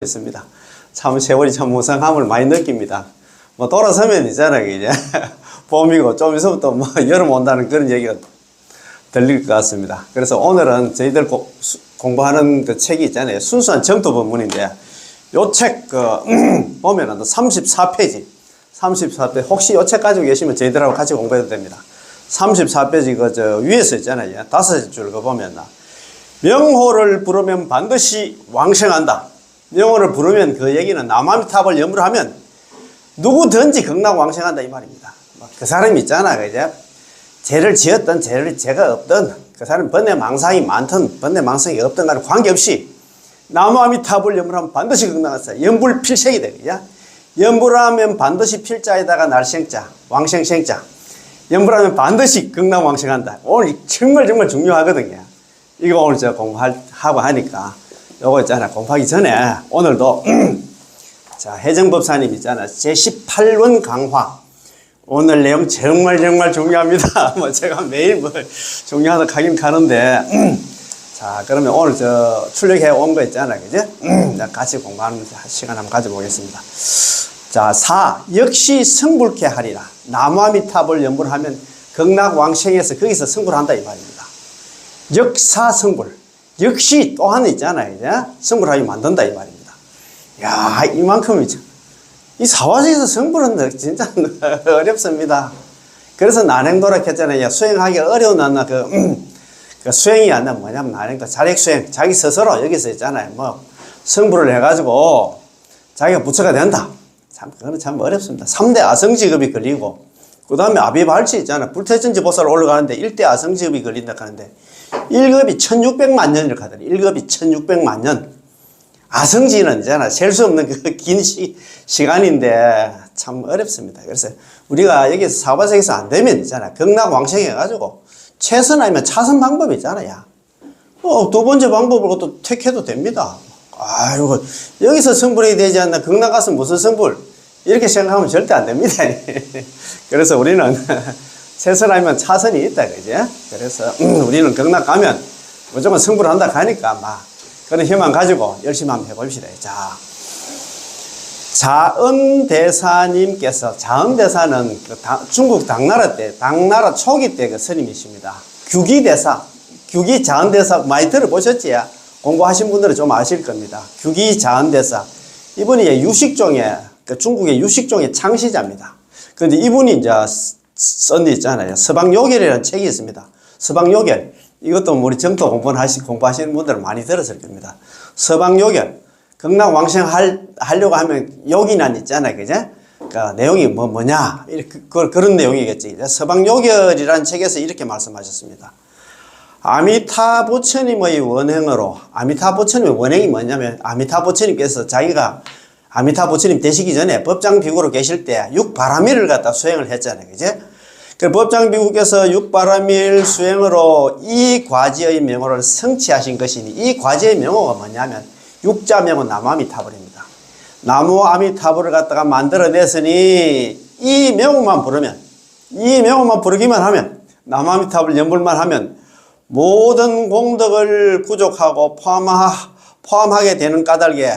있습니다. 참 세월이 참 무상함을 많이 느낍니다. 뭐 돌아서면 있잖아요, 이제 봄이고 좀 있으면 또 뭐 여름 온다는 그런 얘기가 들릴 것 같습니다. 그래서 오늘은 저희들 공부하는 그 책이 있잖아요. 순수한 정토 본문인데 요 책 보면은 34페이지 혹시 요 책 가지고 계시면 저희들하고 같이 공부해도 됩니다. 34페이지 저 위에서 있잖아요. 5줄 거 보면 명호를 부르면 반드시 왕생한다. 명호를 부르면 그 얘기는 남아미탑을 염으로 하면 누구든지 극락왕생한다 이 말입니다. 그 사람이 있잖아, 그죠? 죄를 지었든 죄가 없든 그 사람 번뇌망상이 많든 번뇌망상이 없든 간에 관계없이 남아미탑을 염으로 하면 반드시 극락왕생, 염불필생이 돼, 그죠? 염불하면 반드시 필자에다가 날생자, 왕생생자. 염불하면 반드시 극락왕생한다. 오늘 정말 중요하거든요. 이거 오늘 제가 공부하고 하니까 요거 있잖아, 공부하기 전에 오늘도 자, 혜정법사님 있잖아, 제18원 강화 오늘 내용 정말 중요합니다. 뭐 제가 매일 뭐 중요하다고 하긴 가는데 자, 그러면 오늘 저 출력해 온 거 있잖아, 그죠? 같이 공부하는 시간 한번 가져보겠습니다. 자, 4. 역시 성불케 하리라. 나무아미탑을 염불 하면 극락왕생에서 거기서 성불 한다 이 말입니다. 역사성불. 역시 또 하나 있잖아요. 이제 성불하게 만든다 이 말입니다. 야, 이만큼이죠. 이 사화적에서 성불은 진짜 어렵습니다. 그래서 난행도라 했잖아요. 수행하기 어려운 나나 그 수행이 안 나면 뭐냐면 난행도 자력수행, 자기 스스로 여기서 있잖아요. 뭐 성불을 해가지고 자기가 부처가 된다. 참 그거는 참 어렵습니다. 3대 아성직업이 걸리고 그 다음에 아비발치 있잖아. 불태전지 보살 올라가는데 1대 아성직업이 걸린다 하는데 1급이 1600만 년을 가더니 1급이 1600만 년. 아성지는 있잖아. 셀 수 없는 그 긴 시간인데 참 어렵습니다. 그래서 우리가 여기서 사바sek에서 안 되면 있잖아. 극락왕생 해가지고 최선 아니면 차선 방법이 있잖아요. 두 번째 방법을 또 택해도 됩니다. 아이고, 여기서 성불이 되지 않나. 극락 가서 무슨 성불? 이렇게 생각하면 절대 안 됩니다. 그래서 우리는 최선 아니면 차선이 있다, 그죠? 그래서 우리는 극락 가면 무조건 성불을 한다 가니까 막 그런 희망 가지고 열심히 한번 해봅시다. 자, 자음대사님께서, 자음대사는 중국 당나라 때, 당나라 초기 때 그 스님이십니다. 규기대사, 규기 자음대사 많이 들어보셨지? 공부하신 분들은 좀 아실 겁니다. 규기 자음대사. 이분이 유식종의, 중국의 유식종의 창시자입니다. 그런데 이분이 이제 쓴 데 있잖아요. 서방요결이라는 책이 있습니다. 서방요결. 이것도 우리 정토 공부하시는 분들은 많이 들었을 겁니다. 서방요결. 극락왕생 하려고 하면 요기난 있잖아요. 그죠? 그러니까 내용이 뭐냐. 이렇게, 그런 내용이겠지. 서방요결이라는 책에서 이렇게 말씀하셨습니다. 아미타 부처님의 원행으로, 아미타 부처님의 원행이 뭐냐면, 아미타 부처님께서 자기가 아미타 부처님 되시기 전에 법장비구로 계실 때 육바라밀을 갖다 수행을 했잖아요. 그죠? 그 법장비구께서 육바라밀 수행으로 이 과지의 명호를 성취하신 것이니 이 과지의 명호가 뭐냐면 육자명호 나무아미타불입니다. 나무아미타불을 갖다가 만들어냈으니 이 명호만 부르기만 하면 나무아미타불 연불만 하면 모든 공덕을 구족하고 포함하게 되는 까닭에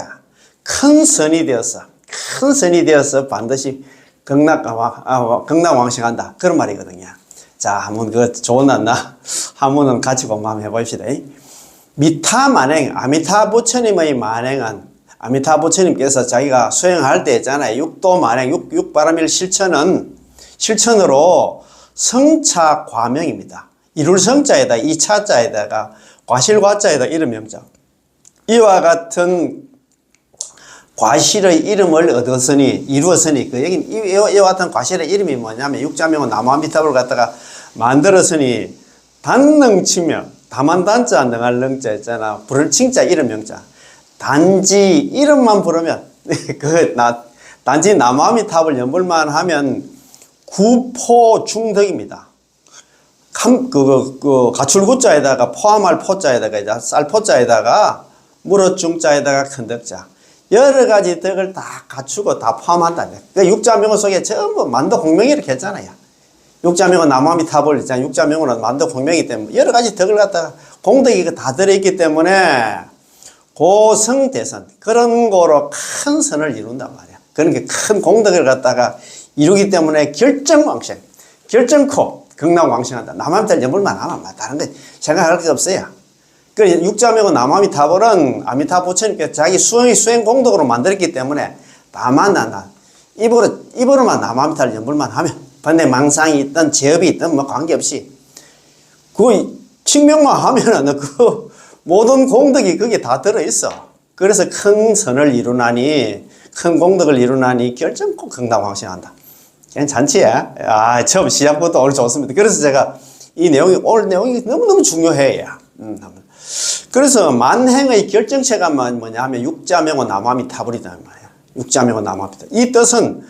큰 선이 되어서 반드시 극락왕생한다. 그런 말이거든요. 자, 한번 좋은 나 한번은 같이 공부 한번 해봅시다. 미타만행, 아미타 부처님의 만행은 아미타 부처님께서 자기가 수행할 때 있잖아요. 육도만행, 육바라밀 실천으로 성차 과명입니다. 이룰 성자에다 이 차자에다가 과실과자에다 이름 명자. 이와 같은 과실의 이름을 이루었으니, 그 얘기는 이와 같은 과실의 이름이 뭐냐면, 육자명은 나무아미타불을 갖다가 만들었으니, 단능치명, 다만단자, 능할 능자 있잖아. 부를 칭자, 이름 명자. 단지 이름만 부르면, 단지 나무아미타불 연불만 하면, 구포중덕입니다. 가출구자에다가 포함할 포자에다가, 이제 쌀포자에다가, 무릇중자에다가 큰덕자. 여러 가지 덕을 다 갖추고 다 포함한다. 그러니까 육자명호 속에 전부 만도공명이 이렇게 했잖아요. 육자명호 나무아미타불 있잖아요. 육자명호는 만도공명이기 때문에 여러 가지 덕을 갖다가 공덕이 다 들어있기 때문에 고성대선 그런 거로 큰 선을 이룬단 말이야. 그런 게 큰 공덕을 갖다가 이루기 때문에 결정왕생, 결정코 극락왕생한다. 남아미타불 연불만 하면 다른 거 생각할 게 없어요. 그 육자명호 남아미타불은 아미타 부처님께서 자기 수행 공덕으로 만들었기 때문에 다만 입으로만 남아미타불 연불만 하면 번뇌 망상이 있든 제업이 있든 뭐 관계없이 그 칭명만 하면은 그 모든 공덕이 거기에 다 들어있어. 그래서 큰 선을 이루나니 큰 공덕을 이루나니 결정코 극락왕생한다. 괜찮지? 아, 처음 시작부터 오늘 좋습니다. 그래서 제가 이 내용이 오늘 내용이 너무너무 중요해요. 그래서 만행의 결정체가 뭐냐 하면 육자명호 남아미타불이다 말이야. 육자명호 남아미타불. 이 뜻은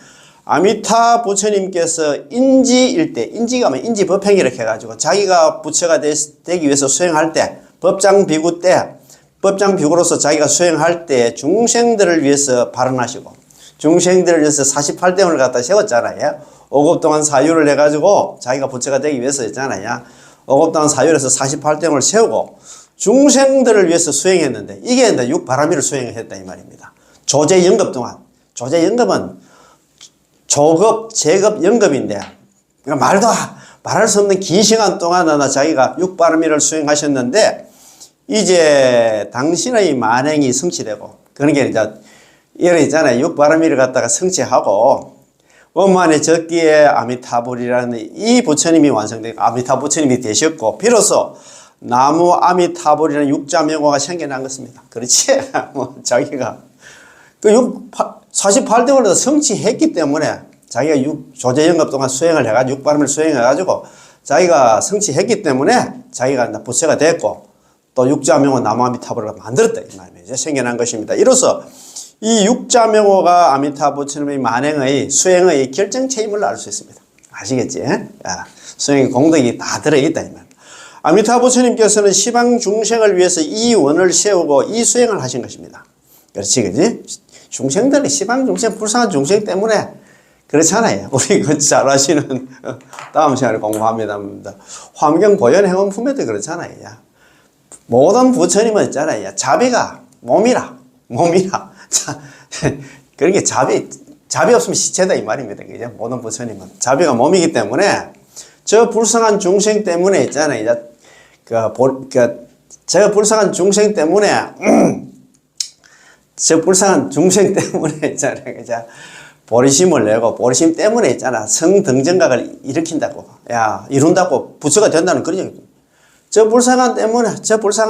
아미타 부처님께서 인지일 때, 인지가 뭐 인지법행 이렇게 해가지고 자기가 부처가 되기 위해서 수행할 때, 법장비구 때, 법장비구로서 자기가 수행할 때 중생들을 위해서 발언하시고, 중생들을 위해서 48대문을 갖다 세웠잖아요. 5급 동안 사유를 해가지고 자기가 부처가 되기 위해서 했잖아요. 5급 동안 사유를 해서 48대문을 세우고 중생들을 위해서 수행했는데 이게 이제 육바라밀을 수행했다 이 말입니다. 조제연급 동안. 조제연급은 조급, 제급, 연급인데 그러니까 말할 수 없는 긴 시간 동안 자기가 육바라밀을 수행하셨는데 이제 당신의 만행이 성취되고 그런 게 이제 예를 있잖아요. 육바라밀을 갖다가 성취하고 원만의 적기에 아미타불이라는 이 부처님이 완성되고 아미타 부처님이 되셨고 비로소 나무 아미타불이라는 육자명호가 생겨난 것입니다. 그렇지? 뭐 자기가 그 48대원에서 성취했기 때문에 자기가 조제연급 동안 수행을 해가지고 육바라밀을 수행해가지고 자기가 성취했기 때문에 자기가 부처가 됐고 또 육자명호 나무 아미타불을 만들었다 이 말이죠. 생겨난 것입니다. 이로써 이 육자명호가 아미타 부처님의 만행의 수행의 결정체임을 알 수 있습니다. 아시겠지? 수행의 공덕이 다 들어있다 이 말입니다. 아미타 부처님께서는 시방 중생을 위해서 이 원을 세우고 이 수행을 하신 것입니다. 그렇지, 그지? 중생들이 시방 중생, 불쌍한 중생 때문에 그렇잖아요. 우리 그 잘 아시는 다음 시간에 공부합니다. 환경보현 행원품에도 그렇잖아요. 모든 부처님은 있잖아요. 자비가 몸이라. 그러니까 자비 없으면 시체다 이 말입니다. 그죠? 모든 부처님은 자비가 몸이기 때문에 저 불쌍한 중생 때문에 있잖아요. 저 불쌍한 중생 때문에 저 불쌍한 중생 때문에 있잖아요. 그죠? 보리심을 내고 보리심 때문에 있잖아. 성등정각을 일으킨다고, 이룬다고 부처가 된다는 그런 얘기입니다. 저 불쌍한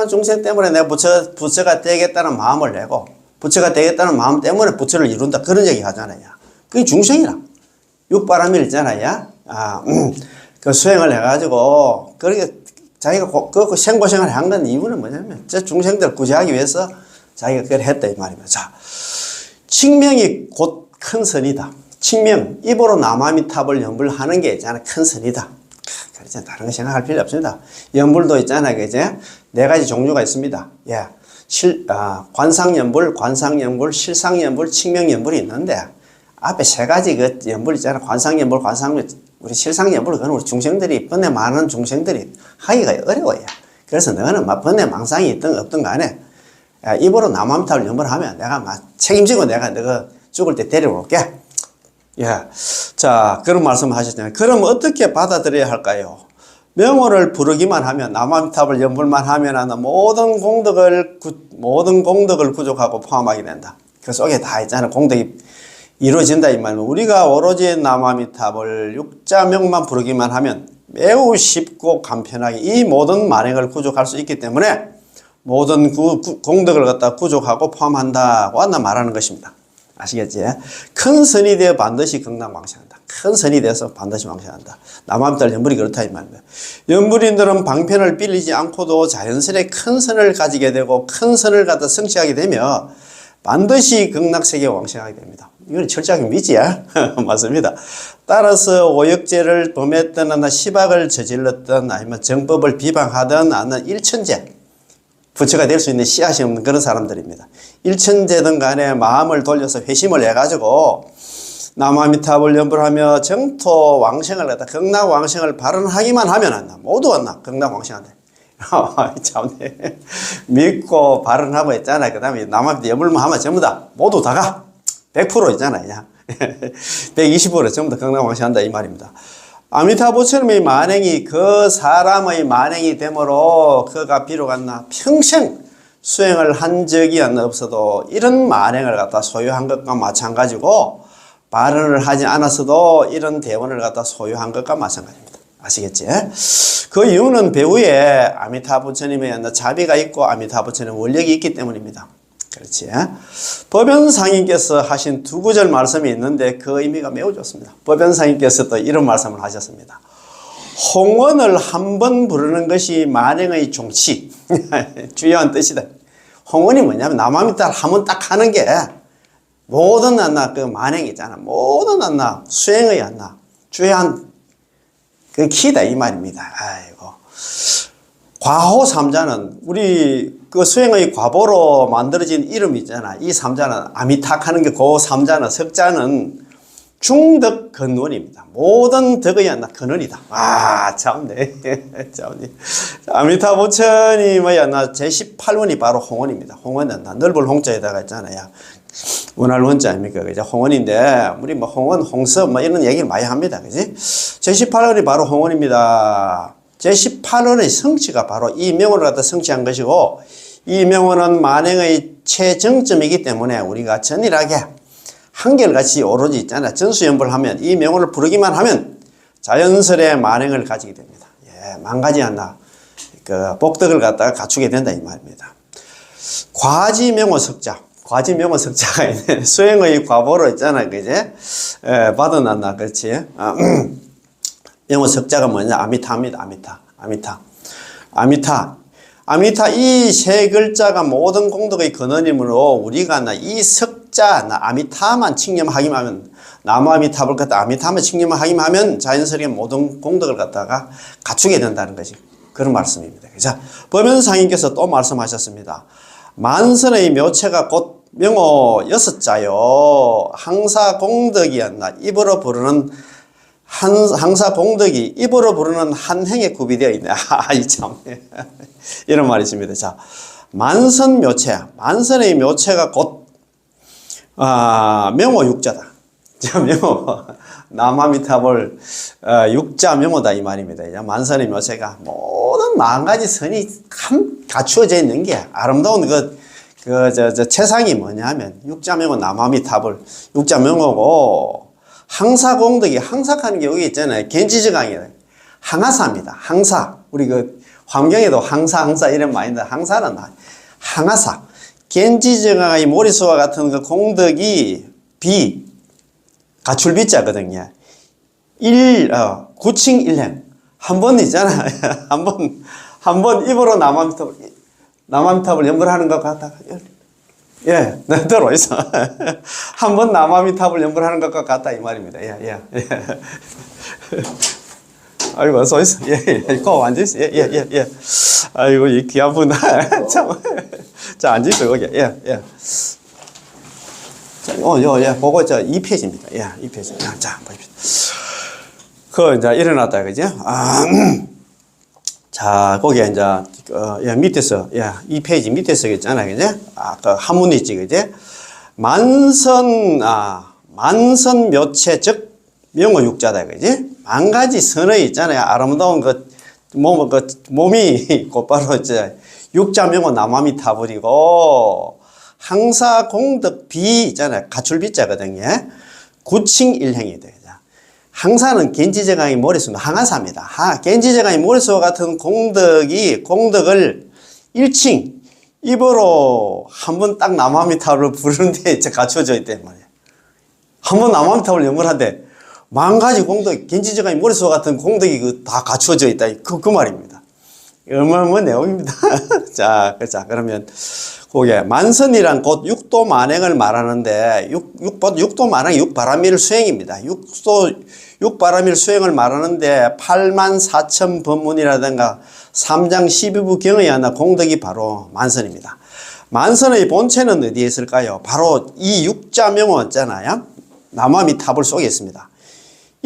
중생 때문에 내가 부처가 되겠다는 마음을 내고 부처가 되겠다는 마음 때문에 부처를 이룬다. 그런 얘기 하잖아요. 그게 중생이라. 육바라밀 있잖아요. 그 수행을 해가지고, 그러니까 자기가 그 생고생을 한 건 이유는 뭐냐면, 저 중생들 구제하기 위해서 자기가 그걸 했다, 이 말입니다. 자, 칭명이 곧 큰 선이다. 칭명, 입으로 남아미타불 연불하는 게 있잖아. 큰 선이다. 그렇지. 다른 거 생각할 필요 없습니다. 연불도 있잖아요. 그제? 네 가지 종류가 있습니다. 관상연불, 실상연불, 칭명연불이 있는데, 앞에 세 가지 그 연불 있잖아. 관상연불, 우리 실상연불, 그건 우리 중생들이, 번뇌 많은 중생들이 하기가 어려워요. 그래서 너는 막 번뇌 망상이 있든 없든 간에, 입으로 남아미타불 연불하면 내가 막 책임지고 내가 너가 죽을 때 데려올게. 자, 그런 말씀 하셨잖아요. 그럼 어떻게 받아들여야 할까요? 명호를 부르기만 하면, 남아미타불 연불만 하면 모든 공덕을 구족하고 포함하게 된다. 그 속에 다 있잖아. 공덕이 이루어진다 이 말이면 우리가 오로지 남아미타불 육자명만 부르기만 하면 매우 쉽고 간편하게 이 모든 만행을 구족할 수 있기 때문에 모든 공덕을 갖다 구족하고 포함한다고 말하는 것입니다. 아시겠지? 큰 선이 되어 반드시 극락왕생한다. 큰 선이 되어서 반드시 왕생한다. 남아미타불 연불이 그렇다 이 말입니다. 연불인들은 방편을 빌리지 않고도 자연스레 큰 선을 가지게 되고 큰 선을 갖다 성취하게 되며 반드시 극락세계에 왕생하게 됩니다. 이건 철저하게 믿지야. 맞습니다. 따라서 오역죄를 범했던 시박을 저질렀던 아니면 정법을 비방하던 아니면 일천재 부처가 될 수 있는 씨앗이 없는 그런 사람들입니다. 일천재든 간에 마음을 돌려서 회심을 해가지고 남아미타불 연불하며 정토 왕생을 갖다 극락 왕생을 발언하기만 하면 모두 극락 왕생한다. 참네. 믿고 발언하고 했잖아. 그 다음에 남한테 여물만 하면 전부 다 모두 다가 100% 있잖아요. 120% 전부 다 건강왕신한다 이 말입니다. 아미타부처님의 만행이 그 사람의 만행이 되므로 그가 비록 안나 평생 수행을 한 적이 없어도 이런 만행을 갖다 소유한 것과 마찬가지고 발언을 하지 않았어도 이런 대원을 갖다 소유한 것과 마찬가지입니다. 아시겠지? 그 이유는 배후에 아미타부처님의 자비가 있고 아미타부처님의 원력이 있기 때문입니다. 그렇지? 법연상인께서 하신 두 구절 말씀이 있는데 그 의미가 매우 좋습니다. 법연상인께서 또 이런 말씀을 하셨습니다. 홍원을 한 번 부르는 것이 만행의 종치. 중요한 뜻이다. 홍원이 뭐냐면 남아미타를 한 번 딱 하는 게 모든 안나 그 만행이잖아. 모든 안나 수행의 안나 주요한 그 키다 이 말입니다. 아이고. 과호 삼자는 우리 그 수행의 과보로 만들어진 이름이 있잖아. 이 삼자는 아미탁 하는 게 그 삼자는 석자는 중덕 근원입니다. 모든 덕의 하나 근원이다. 아, 참네. 참네. 아미타 부처님의 하나 제18원이 바로 홍원입니다. 홍원은 넓은 홍자에다가 있잖아요. 원할 원자 아닙니까? 그죠? 홍원인데, 우리 뭐 홍원, 홍섭 뭐 이런 얘기를 많이 합니다. 그지? 제18원이 바로 홍원입니다. 제18원의 성취가 바로 이 명언을 갖다 성취한 것이고, 이 명언은 만행의 최정점이기 때문에 우리가 전일하게 한결같이 오로지 있잖아. 전수연불을 하면 이 명언을 부르기만 하면 자연스레 만행을 가지게 됩니다. 예, 망가지 않나. 그 복덕을 갖다가 갖추게 된다 이 말입니다. 과지명호 석자. 과지명호 석자가 있네. 수행의 과보로 있잖아. 그제? 예, 받아놨나. 그렇지? 명호 석자가 뭐냐? 아미타입니다. 아미타 이 세 글자가 모든 공덕의 근원이므로 우리가 이 석자 아미타만 칭념하기만 하면 나무 아미타불 갖다 아미타만 칭념하기만 하면 자연스럽게 모든 공덕을 갖다가 갖추게 된다는 것이 그런 말씀입니다. 자, 법연상인께서 또 말씀하셨습니다. 만선의 묘체가 곧 명호 6자요 항사 공덕이었나 입으로 부르는 항사 공덕이 입으로 부르는 한 행에 구비되어 있네. 이 참. 이런 말이 있습니다. 자, 만선 묘체. 만선의 묘체가 곧, 명호 육자다. 자, 명호. 남아미타불, 육자 명호다. 이 말입니다. 만선의 묘체가 모든 만가지 선이 갖추어져 있는 게 아름다운 최상이 뭐냐면 육자 명호 남아미타불. 육자 명호고, 항사공덕이 항삭하는 게 여기 있잖아요. 겐지저강이에요. 항하사입니다. 항사. 우리 환경에도 항사 이런 많이 있는데 항사는 항하사. 겐지저강의 모리수와 같은 그 공덕이 가출비자거든요. 구칭 일행. 한 번 있잖아요. 한 번 입으로 남아미탑을 연불하는 것 같다가 예, 들어있어. 한 번 남아미탑을 연불하는 것과 같다 이 말입니다. 예. 아이고, 어서 있어. 예. 거 앉아있어. 예. 아이고, 이 귀한 분. 참. 자, 앉아있어, 거기. 예. 자, 보고, 2페이지입니다. 예, 2페이지. 자, 보십시오. 이제 일어났다, 그죠? 자, 거기에 이제, 밑에서, 2페이지 밑에서 있잖아, 그죠? 그 한문이 있지, 그죠? 만선 묘체, 즉, 명호 육자다, 그지? 만 가지 선의 있잖아요. 아름다운 몸이 곧바로 육자 명호 남아미타불이고, 항사 공덕 비 있잖아요. 가출비자거든요. 구칭일행이 돼요. 항사는 겐지저강의 모리수, 항하사입니다. 겐지저강의 모리수와 같은 공덕을 일칭, 입으로 한 번 딱 남아미타불을 부르는데 갖춰져 있단 말이에요. 한 번 남아미타불을 연불한데, 만 가지 공덕, 겐지저강의 모리수와 같은 공덕이 다 갖춰져 있다. 그 말입니다. 어마어마한 내용입니다. 자, 그러면, 거기에 만선이란 곧 육도 만행을 말하는데, 육도 만행, 육바라밀 수행입니다. 육바라밀 수행을 말하는데, 84,000 법문이라든가, 3장 12부 경의 하나 공덕이 바로 만선입니다. 만선의 본체는 어디에 있을까요? 바로 이 육자명호 있잖아요. 남아미타불 속에 있습니다.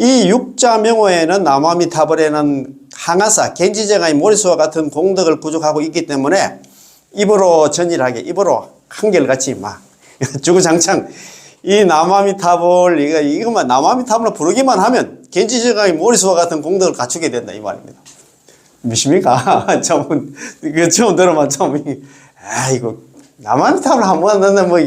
이 육자명호에는 남아미타불에는 항아사, 겐지제가의 모리수와 같은 공덕을 구축하고 있기 때문에 입으로 전일하게, 입으로 한결같이 막 주구장창 이 남아미탑을 이것만 남아미탑으로 부르기만 하면 겐지제가의 모리수와 같은 공덕을 갖추게 된다 이 말입니다. 믿습니까? 처음 들어만 아이고 남아미탑을 한번 넣는 뭐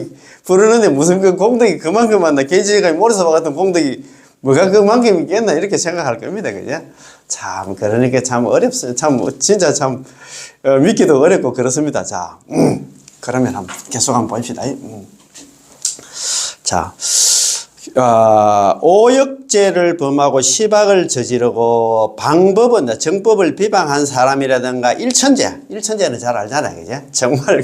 부르는데 무슨 그 공덕이 그만큼 한다. 겐지제가의 모리수와 같은 공덕이 뭐가 그만큼 있겠나 이렇게 생각할 겁니다. 그죠? 참 그러니까 참 어렵어요. 참 진짜 참 믿기도 어렵고 그렇습니다. 자, 그러면 한번 계속 한번 봅시다. 자, 오역죄를 범하고 시박을 저지르고 방법은 정법을 비방한 사람이라든가 일천재는 잘 알잖아요. 그죠? 정말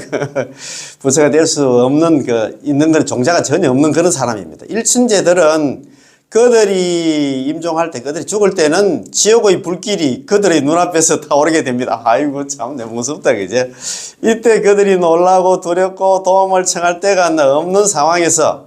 부처가 될 수 없는 있는 건 종자가 전혀 없는 그런 사람입니다. 일천재들은 그들이 임종할 때, 그들이 죽을 때는 지옥의 불길이 그들의 눈앞에서 타오르게 됩니다. 아이고, 참, 너무 무섭다, 그제? 이때 그들이 놀라고 두렵고 도움을 청할 데가 없는 상황에서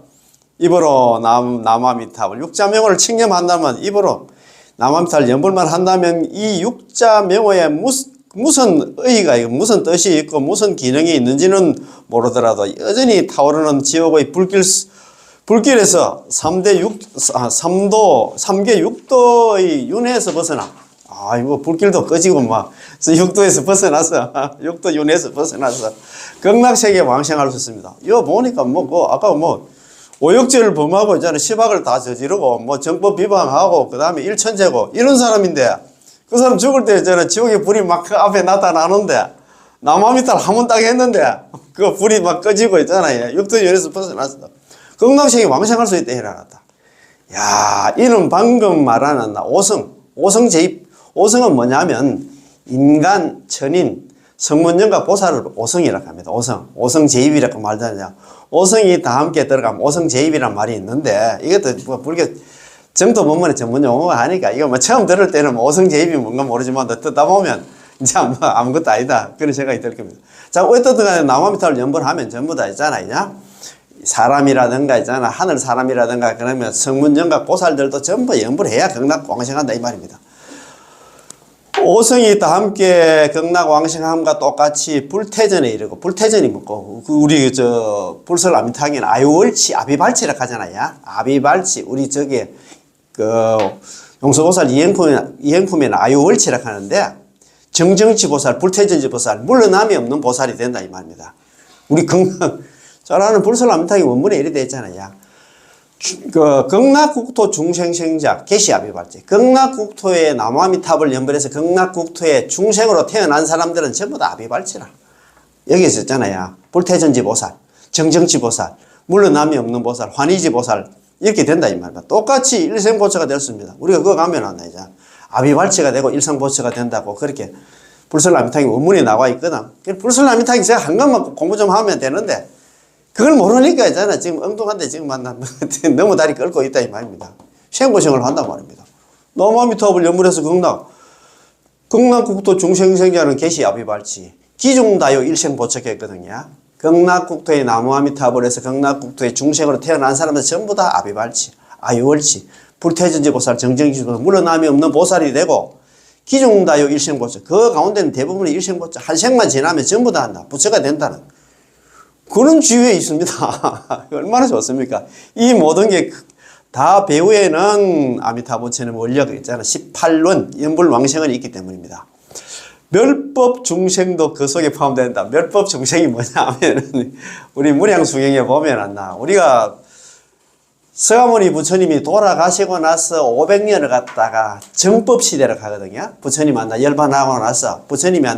입으로 남아미탑을, 육자명호를 칭념한다면 입으로 남아미탑을 연불만 한다면 이 육자명호에 무슨 의의가 있고, 무슨 뜻이 있고, 무슨 기능이 있는지는 모르더라도 여전히 타오르는 지옥의 불길에서 3계 6도의 윤회에서 벗어나. 아이고, 불길도 꺼지고, 막, 6도에서 벗어나서, 6도 윤회에서 벗어나서, 극락세계에 왕생할 수 있습니다. 이거 보니까, 아까 오역죄를 범하고, 있잖아요. 시박을 다 저지르고, 정법 비방하고, 그 다음에 일천재고, 이런 사람인데, 그 사람 죽을 때 있잖아요. 지옥의 불이 막 그 앞에 나타나는데, 남아미탈 한번 딱 했는데, 그 불이 막 꺼지고 있잖아요. 6도 윤회에서 벗어났어. 극락세계에 왕생할 수 있다 해놨다. 야, 이는 방금 말하는 오성제입. 오성은 뭐냐면 인간, 천인, 성문연과 보살을 오성이라고 합니다. 오성제입이라고 말하냐. 오성이 다 함께 들어가면 오성제입이란 말이 있는데 이것도 불교 정토 법문의 전문 용어가 하니까 이거 처음 들을 때는 오성제입이 뭔가 모르지만 듣다 보면 이제 아무것도 아니다. 그런 생각이 들 겁니다. 자, 어떻든 간에 남아미탈을 연불하면 전부 다 있잖아요. 사람이라든가 있잖아, 하늘 사람이라든가 그러면 성문연각 보살들도 전부 연불해야 극락 왕생한다 이 말입니다. 오성이 다 함께 극락 왕생함과 똑같이 불태전에 이르고, 불태전이 뭐고 우리 불설 아미탕에는 아유월치 아비발치라고 하잖아요. 아비발치 우리 용서보살 이행품에는 아유월치라고 하는데 정정치 보살, 불태전지 보살, 물러남이 없는 보살이 된다 이 말입니다. 우리 잘 아는 불설암탕이 원문에 이래 되어 있잖아요. 극락국토 중생생자, 개시아비발제. 극락국토에 남아미탑을 연불해서 극락국토에 중생으로 태어난 사람들은 전부 다 아비발제라. 여기 있었잖아요. 불태전지 보살, 정정치 보살, 물러남이 없는 보살, 환희지 보살, 이렇게 된다, 이 말입니다. 똑같이 일생보처가 됐습니다. 우리가 그거 가면 안 되죠. 아비발제가 되고 일생보처가 된다고 그렇게 불설암탕이 원문에 나와 있거든. 불설암탕이 제가 한 것만 공부 좀 하면 되는데, 그걸 모르니까 있잖아. 지금 엉뚱한데 지금 너무 다리 끓고 있다 이 말입니다. 생보생을 한단 말입니다. 남아미탑을 연불해서 극락국토 중생생자는 개시 아비발치 기중다요 일생보척했거든요. 극락국토에 남아미탑을 해서 극락국토에 중생으로 태어난 사람들 전부 다 아비발치, 아유월치, 불태전지 보살, 정정지 보살, 물러남이 없는 보살이 되고 기중다요 일생보척. 그 가운데는 대부분의 일생보척 한 생만 지나면 전부 다 한다. 부처가 된다는 그런 지위에 있습니다. 얼마나 좋습니까? 이 모든 게 다 배후에는 아미타부처의 원리가 있잖아요. 18론 연불왕생은 있기 때문입니다. 멸법 중생도 그 속에 포함된다. 멸법 중생이 뭐냐 하면 우리 무량수경에 보면 우리가 서가모니 부처님이 돌아가시고 나서 500년을 갖다가 정법시대를 가거든요. 부처님 열반하고 나서 부처님이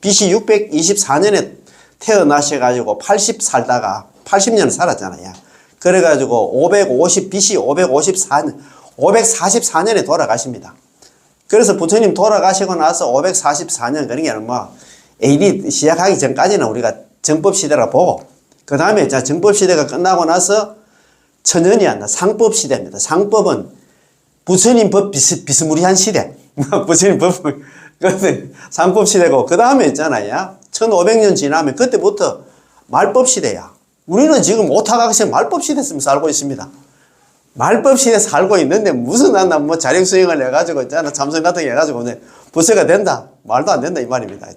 BC 624년에 태어나셔가지고 80 살다가 80년 살았잖아요. 그래가지고 BC 544년에 돌아가십니다. 그래서 부처님 돌아가시고 나서 544년, 그러니까 AD 시작하기 전까지는 우리가 정법시대라 보고, 그 다음에 정법시대가 끝나고 나서 천년이 상법시대입니다. 상법은 부처님 법 비스무리한 시대. 부처님 법, 상법시대고, 그 다음에 있잖아요. 1500년 지나면 그때부터 말법시대야. 우리는 지금 오타각세 말법시대 쓰면서 살고 있습니다. 말법 시대에 살고 있는데 무슨 뭐 자력 수행을 해가지고 있잖아. 참선 같은 거 해가지고 부처가 된다. 말도 안 된다 이 말입니다.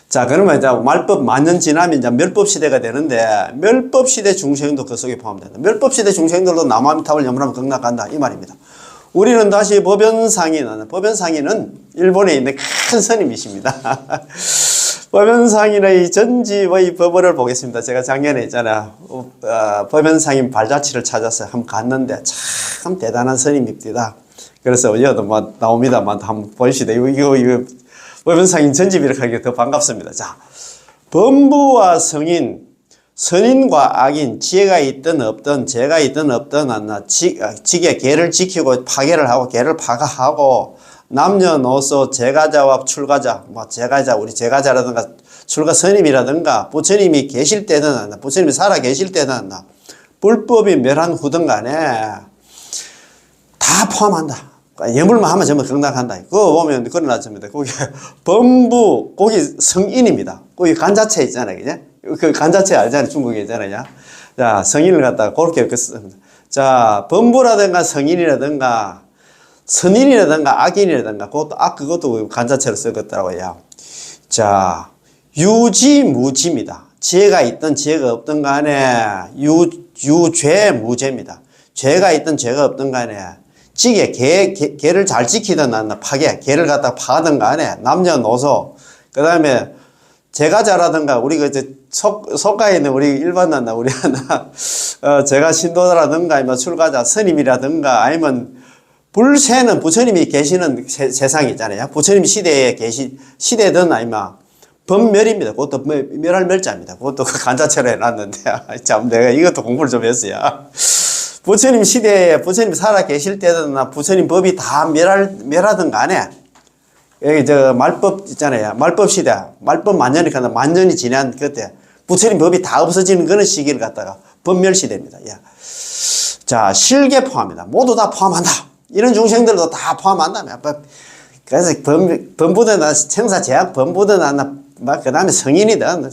자 그러면 이제 말법 만년 지나면 이제 멸법 시대가 되는데 멸법 시대 중생도 그 속에 포함된다. 멸법 시대 중생들도 남아미탑을 염라하면 극락간다 이 말입니다. 우리는 다시 법연상인은 일본에 있는 큰 스님이십니다. 법연상인의 전집의 법을 보겠습니다. 제가 작년에 있잖아요. 법연상인 발자취를 찾아서 한번 갔는데 참 대단한 스님입니다. 그래서 여도 뭐 나옵니다만 한번 보시다. 이거 법연상인 전집이라고 하기가 더 반갑습니다. 자, 범부와 성인, 선인과 악인, 지혜가 있든 없든, 죄가 있든 없든, 직의 계를 지키고 파괴를 하고, 계를 파가하고, 남녀노소, 제가자와 출가자, 제가자, 우리 제가자라든가, 출가 스님이라든가, 부처님이 계실 때든, 부처님이 살아 계실 때든, 불법이 멸한 후든 간에, 다 포함한다. 예물만 하면 전부 극락한다. 그거 보면 그런 나옵니다. 거기 범부, 거기 성인입니다. 거기 간자체 있잖아요. 그죠? 그 간자체 알잖아요. 중국에 있잖아요. 자, 성인을 갖다가 그렇게 씁니다. 자, 범부라든가 성인이라든가 선인이라든가 악인이라든가 그것도 간자체로 쓰겠더라고요. 자, 유지무지입니다. 지혜가 있든 지혜가 없든 간에 유죄무죄입니다. 죄가 있든 죄가 없든 간에 직에 계를 잘 지키든 파괴, 계를 갖다 파든 간에 남녀노소, 그 다음에 제가자라든가 우리 속가에 있는 우리 일반 우리 제가 신도라든가 아니면 출가자 스님이라든가 아니면 불세는 부처님이 계시는 세상이 있잖아요. 부처님 시대에 시대든 아니면 범멸입니다. 그것도 멸할 멸자입니다. 그것도 간자체로 해놨는데 참 내가 이것도 공부를 좀 했어요. 부처님 시대에 부처님 살아 계실 때든 부처님 법이 다 멸하든 간에 여기 말법 있잖아요. 말법 시대, 말법 만년이 지난 그때 부처님 법이 다 없어지는 그런 시기를 갖다가 범멸 시대입니다. 야. 자, 실계 포함합니다. 모두 다 포함한다. 이런 중생들도 다 포함한다. 그래서 범부든 청사 제약 범부든 그 다음에 성인이든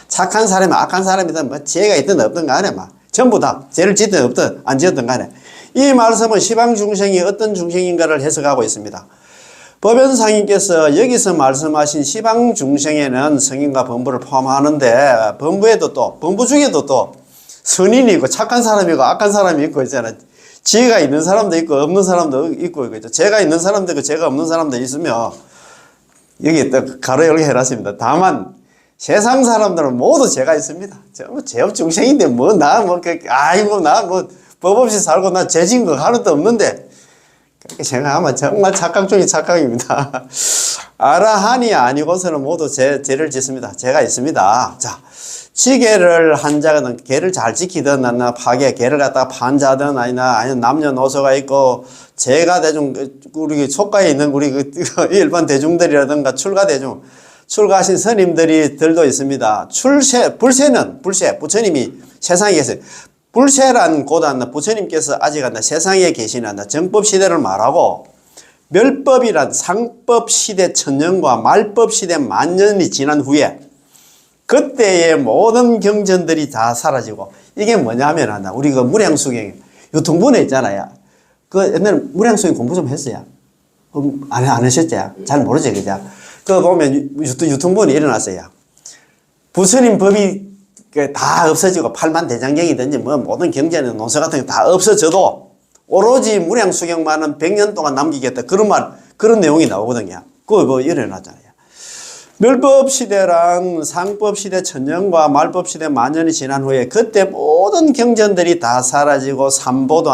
착한 사람이 악한 사람이든 지혜가 있든 없든 간에 전부 다 죄를 짓든 없든 안 지었든 간에 이 말씀은 시방 중생이 어떤 중생인가를 해석하고 있습니다. 법연상인께서 여기서 말씀하신 시방 중생에는 성인과 범부를 포함하는데 범부 중에도 또 선인이 있고 착한 사람이 있고 악한 사람이 있고 있잖아요. 지혜가 있는 사람도 있고 없는 사람도 있고 있죠. 죄가 있는 사람도 있고 죄가 없는 사람도 있으며 여기 또 가로 열게 해놨습니다. 다만 세상 사람들은 모두 죄가 있습니다. 죄업 중생인데 법 없이 살고 나 죄진 거 하나도 없는데 그렇게 생각하면 정말 착각 중에 착각입니다. 아라한이 아니고서는 모두 죄를 짓습니다. 죄가 있습니다. 자, 지계를 한 자는 계를 잘 지키든 파괴, 계를 갖다가 판 자든 아니면 남녀노소가 있고 제가 대중 우리 속가에 있는 우리 일반 대중들이라든가 출가하신 스님들도 있습니다. 불세는 부처님이 세상에 계세요. 불세란 고단 부처님께서 아직 세상에 계시는 정법 시대를 말하고 멸법이란 상법 시대 천년과 말법 시대 만년이 지난 후에 그때의 모든 경전들이 다 사라지고 이게 뭐냐면 우리 그 무량수경 유통본에 있잖아요. 그 옛날에 무량수경 공부 좀 했어요. 안 하셨죠? 잘 모르죠, 그죠? 그 보면 유통본이 일어났어요. 부처님 법이 다 없어지고 팔만대장경이든지 모든 경전의 논서 같은 게 다 없어져도 오로지 무량수경만은 100년 동안 남기겠다. 그런 내용이 나오거든요. 그거 일어났잖아요. 멸법 시대랑 상법 시대 천년과 말법 시대 만년이 지난 후에 그때 모든 경전들이 다 사라지고 삼보도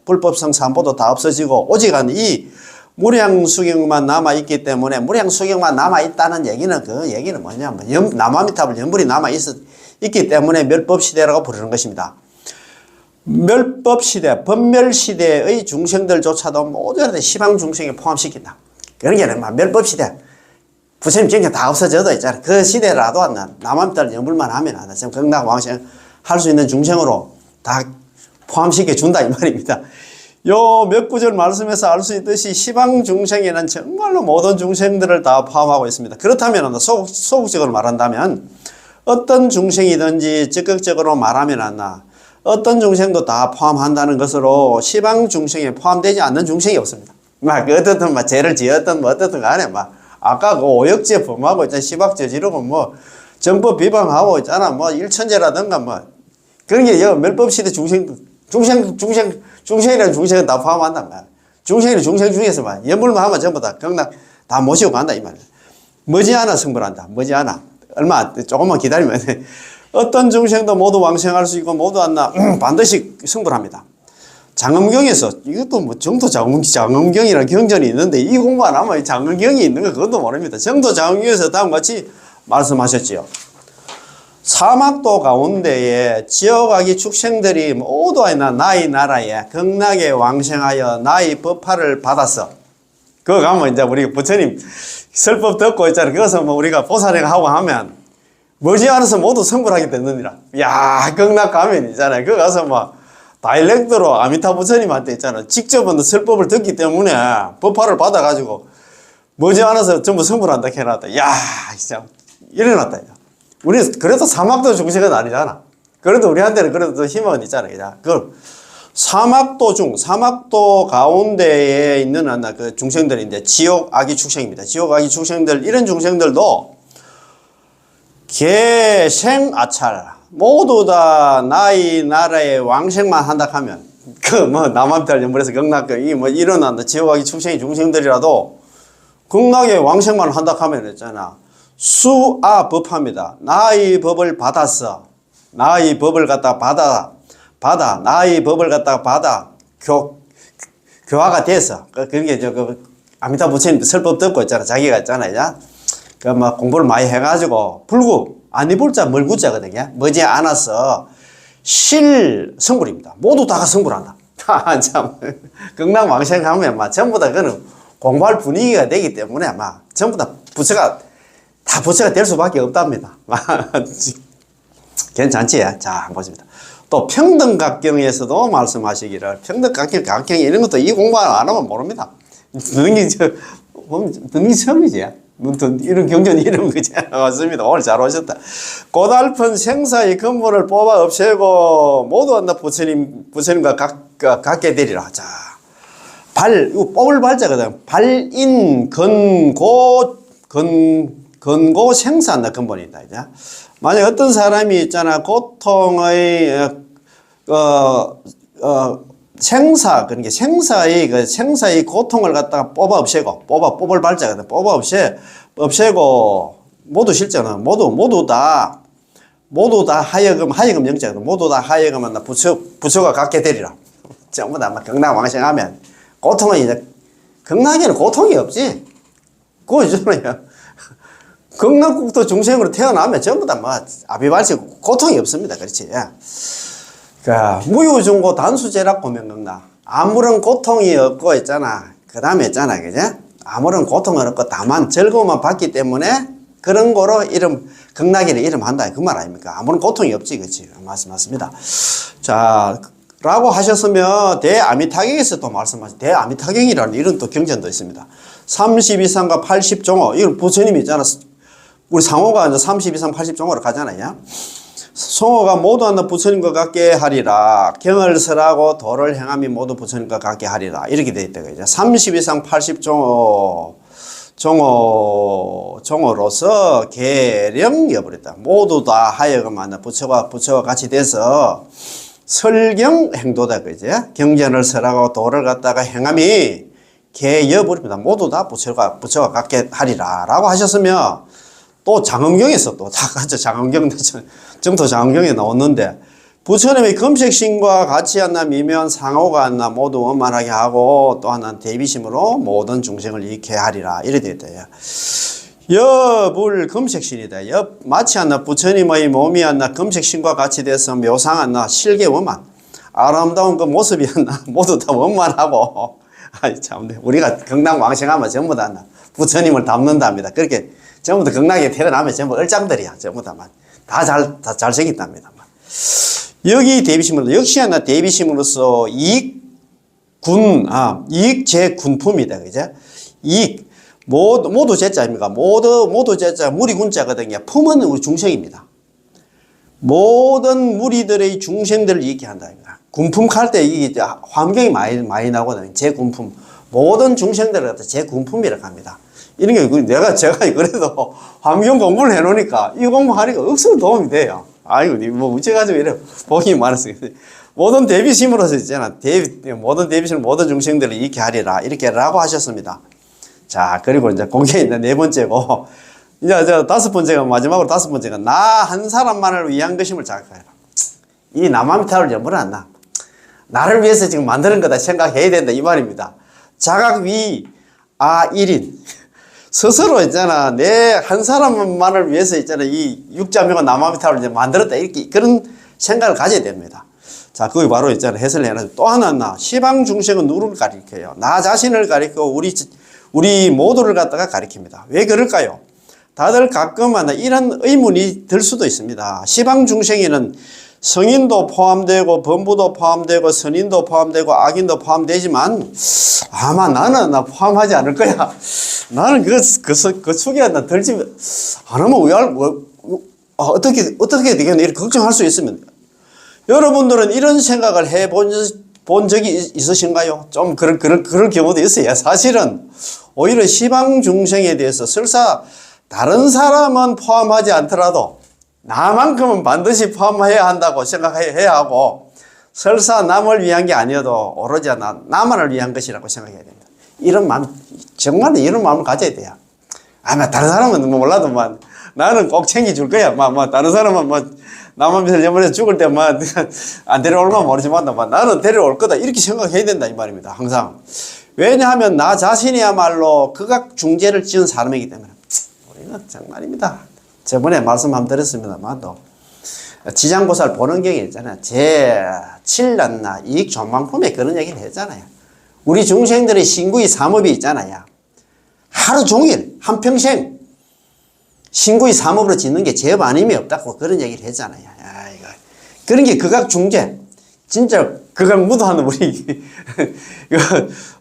불법성 삼보도 다 없어지고 오직 이 무량수경만 남아있기 때문에 무량수경만 남아있다는 얘기는 그 얘기는 뭐냐면 남아미탑을 연불이 남아있기 때문에 멸법시대라고 부르는 것입니다. 멸법시대, 법멸시대의 중생들조차도 모두 시방중생에 포함시킨다. 그런 게 아니라 멸법시대 부처님 경전 다 없어져도 있잖아. 그 시대라도 남아미탑을 연불만 하면 지금 극락왕생 할 수 있는 중생으로 다 포함시켜 준다 이 말입니다. 요 몇 구절 말씀에서 알 수 있듯이 시방 중생에는 정말로 모든 중생들을 다 포함하고 있습니다. 그렇다면 소극적으로 말한다면 어떤 중생이든지 적극적으로 말하면 어떤 중생도 다 포함한다는 것으로 시방 중생에 포함되지 않는 중생이 없습니다. 막 어떻든 막 죄를 지었든 뭐 어떻든 간에 막 아까 그 오역죄 범하고 있잖아. 시박 저지르고 뭐 정법 비방하고 있잖아. 뭐 일천죄라든가 뭐 그런 게 멸법 시대 중생이라는 중생은 다 포함한단 말이야. 중생이라는 중생 중에서만 연불만 하면 전부 다 경락 다 모시고 간다 이 말이야. 머지않아 성불한다. 머지않아. 얼마 조금만 기다리면 어떤 중생도 모두 왕생할 수 있고 모두 반드시 성불합니다. 장엄경에서 이것도 뭐 정도 장엄경이라는 경전이 있는데 이 공부 안 하면 장엄경이 있는 거 그것도 모릅니다. 정도 장엄경에서 다음과 같이 말씀하셨지요. 사막도 가운데에 지어가기 축생들이 모두 나의 나라에 극락에 왕생하여 나의 법화를 받았어. 그거 가면 이제 우리 부처님 설법 듣고 있잖아. 그것은 뭐 우리가 보살행 하고 하면 머지않아서 모두 성불하게 되느니라. 야, 극락 가면 있잖아요. 그거 가서 뭐 다이렉트로 아미타 부처님한테 있잖아. 직접은 설법을 듣기 때문에 법화를 받아가지고 머지않아서 전부 성불한다 해놨다. 야, 진짜 일어났다. 우리 그래도 사막도 중생은 아니잖아. 그래도 우리한테는 그래도 희망은 있잖아. 그 사막도 가운데에 있는 그 중생들인데 지옥 아기 축생입니다. 지옥 아기 축생들 이런 중생들도 개생 아찰 모두 다 나의 나라에 왕생만 한다 하면 그 뭐 남한별 연불에서 극락 이뭐 일어난다 지옥 아기 축생이 중생들이라도 극락에 왕생만 한다 하면 있잖아. 수아 법합니다. 나의 법을 받았어. 나의 법을 갖다 받아. 나의 법을 갖다 받아. 교화가 돼서. 그게 아미타 부처님 설법 듣고 있잖아. 자기가 있잖아. 뭐 공부를 많이 해가지고, 불구, 아니불자, 멀구자거든요. 머지않아서 실성불입니다. 모두 다가 성불한다. 참, 극락왕생하면 막 전부 다 그는 공부할 분위기가 되기 때문에 막 전부 다 부처가 될 수밖에 없답니다. 괜찮지? 자, 한번 보십니다. 또 평등각경에서도 말씀하시기를 평등각경 이런 것도 이 공부 안 하면 모릅니다. 등기 처음이지. 이런 경전 이런 거지. 맞습니다. 오늘 잘 오셨다. 고달픈 생사의 근본을 뽑아 없애고 모두 한다 부처님과 같게 되리라. 자, 이거 뽑을 발자거든. 발인 근고 생사한다 근본이 있다. 이제 만약 어떤 사람이 있잖아 고통의 그러니까 생사의 고통을 갖다가 뽑아 없애고 뽑을 발자거든. 뽑아 없애고 모두 실제는 모두 다 하여금 영자거든. 모두 다 하여금은 부처가 갖게 되리라. 전부 다 극락왕생하면 고통은 이제 극락에는 고통이 없지. 그거 있잖아요. 극락국도 중생으로 태어나면 전부 다 아비발치 고통이 없습니다. 그렇지. 무유중고 단수제락 고명극락. 아무런 고통이 없고 있잖아. 그 다음에 있잖아. 그죠? 아무런 고통은 없고 다만 즐거움만 받기 때문에 그런 거로 극락이라 이름한다. 그 말 아닙니까? 아무런 고통이 없지. 그렇지. 맞습니다. 자, 라고 하셨으면 대아미타경에서 또 말씀하신 대아미타경이라는 이런 또 경전도 있습니다. 32상과 80종호. 이건 부처님이 있잖아. 우리 상호가 이제 32상 80종호로 가잖아요. 성호가 모두 한다 부처님과 같게 하리라. 경을 설하고 도를 행함이 모두 부처님과 같게 하리라. 이렇게 되어 있다. 이제 32상 80종호로서 계령이어버렸다. 모두 다 하여금 한다 부처가 같이 돼서 설경 행도다. 그지? 경전을 설하고 도를 갖다가 행함이 개여버립니다. 모두 다 부처가 갖게 하리라. 라고 하셨으면 또 장엄경에서 또 다 같이 정토 장엄경에 나왔는데 부처님의 금색신과 같이 한나 미면 상호가 한나 모두 원만하게 하고 또 하나는 대비심으로 모든 중생을 이익해 하리라. 이래 되어 있다. 여불 금색신이다. 마치 한나 부처님의 몸이 한나 금색신과 같이 돼서 묘상 한나 실계 원만 아름다운 그 모습이 한나 모두 다 원만하고 아이 참 우리가 극락왕생하면 전부 다 한나 부처님을 닮는답니다. 그렇게 전부 다 극락에 태어나면 전부 얼짱들이야. 전부 다 잘생겼답니다. 여기 대비심으로, 역시 하나 대비심으로서 이익제군품이다. 그죠? 모두 제자입니까? 모두 제자, 무리군자거든요. 품은 우리 중생입니다. 모든 무리들의 중생들을 얘기한다. 군품 칼 때 이게 환경이 많이 나거든요. 제군품. 모든 중생들을 갖다 제군품이라고 합니다. 이런 게 제가 그래도 환경 공부를 해놓으니까 이 공부하니까 억수로 도움이 돼요. 아이고, 뭐 어째가지고 이래 복이 많았어요. 모든 대비심으로서 있잖아. 모든 대비심, 모든 중생들을 이렇게 하리라. 이렇게라고 하셨습니다. 자, 그리고 이제 그게 이제 네 번째고, 이제 저 다섯 번째가, 마지막으로 다섯 번째가, 나 한 사람만을 위한 것임을 자각하라. 이 남아미타를 전부는 안 나. 나를 위해서 지금 만드는 거다 생각해야 된다. 이 말입니다. 자각 위, 일인. 스스로 있잖아. 내 한 사람만을 위해서 있잖아. 이 육자명과 남아미타를 이제 만들었다. 이렇게, 그런 생각을 가져야 됩니다. 자, 그게 바로 있잖아. 해설을 해놔서 또 하나, 시방 중생은 누구를 가리켜요? 나 자신을 가리키고 우리 모두를 갖다가 가리킵니다. 왜 그럴까요? 다들 가끔 이런 의문이 들 수도 있습니다. 시방 중생에는 성인도 포함되고 범부도 포함되고 선인도 포함되고 악인도 포함되지만 아마 나는 포함하지 않을 거야. 나는 그 축에 들지 안 하면 어떻게 되겠나 이렇게 걱정할 수 있으면 여러분들은 이런 생각을 해본 적이 있으신가요? 좀 그런 경우도 있어요. 사실은 오히려 시방 중생에 대해서 설사 다른 사람은 포함하지 않더라도 나만큼은 반드시 포함해야 한다고 생각해야 하고 설사 남을 위한 게 아니어도 오로지 나만을 위한 것이라고 생각해야 됩니다. 이런 마음, 정말 이런 마음을 가져야 돼요. 다른 사람은 몰라도 나는 꼭 챙겨줄 거야. 다른 사람은 나만 믿으려면 죽을 때 안 데려올만 모르지만 나는 데려올 거다. 이렇게 생각해야 된다. 이 말입니다. 항상. 왜냐하면 나 자신이야말로 극악 중재를 지은 사람이기 때문에. 우리는 정말입니다. 저번에 말씀 한번 드렸습니다만도 지장고사를 보는 경에 있잖아요. 제7난나 이익 전망품에 그런 얘기를 했잖아요. 우리 중생들의 신구의 삼업이 있잖아요. 하루 종일 한평생 신구의 삼업으로 짓는 게 죄업 아님이 없다고 그런 얘기를 했잖아요. 그런 게 극악 중재. 진짜 극악 무도하는 우리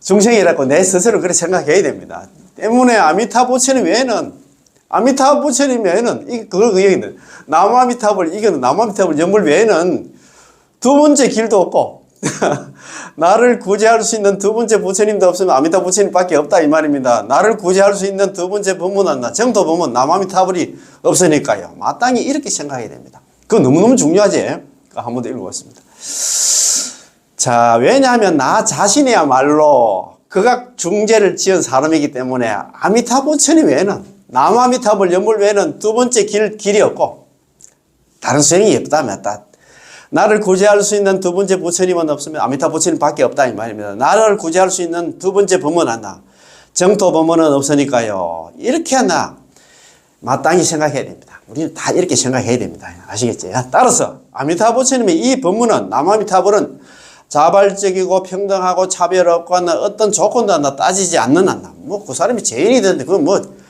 중생이라고 내 스스로 그렇게 생각해야 됩니다. 때문에 아미타 부처님 외에는 그 얘기는 남아미타불 이거는 남아미타불 연물 외에는 두 번째 길도 없고 나를 구제할 수 있는 두 번째 부처님도 없으면 아미타 부처님밖에 없다 이 말입니다. 나를 구제할 수 있는 두 번째 법문은 정토 법문 남아미타불이 없으니까요. 마땅히 이렇게 생각해야 됩니다. 그거 너무너무 중요하지. 한 번 더 읽어봤습니다. 자, 왜냐하면 나 자신이야말로 극악 중재를 지은 사람이기 때문에 아미타 부처님 외에는 남아미타불 연물 외에는 두 번째 길이 없고 다른 수행이 없다면 나를 구제할 수 있는 두 번째 부처님은 없으면 아미타 부처님밖에 없다 이 말입니다. 나를 구제할 수 있는 두 번째 법문은 정토 법문은 없으니까요. 이렇게 마땅히 생각해야 됩니다. 우리는 다 이렇게 생각해야 됩니다. 아시겠죠? 따라서 아미타 부처님의 이 법문은 남아미타불은 자발적이고 평등하고 차별 없고 어떤 조건도 따지지 않는 그 사람이 죄인이던데 그건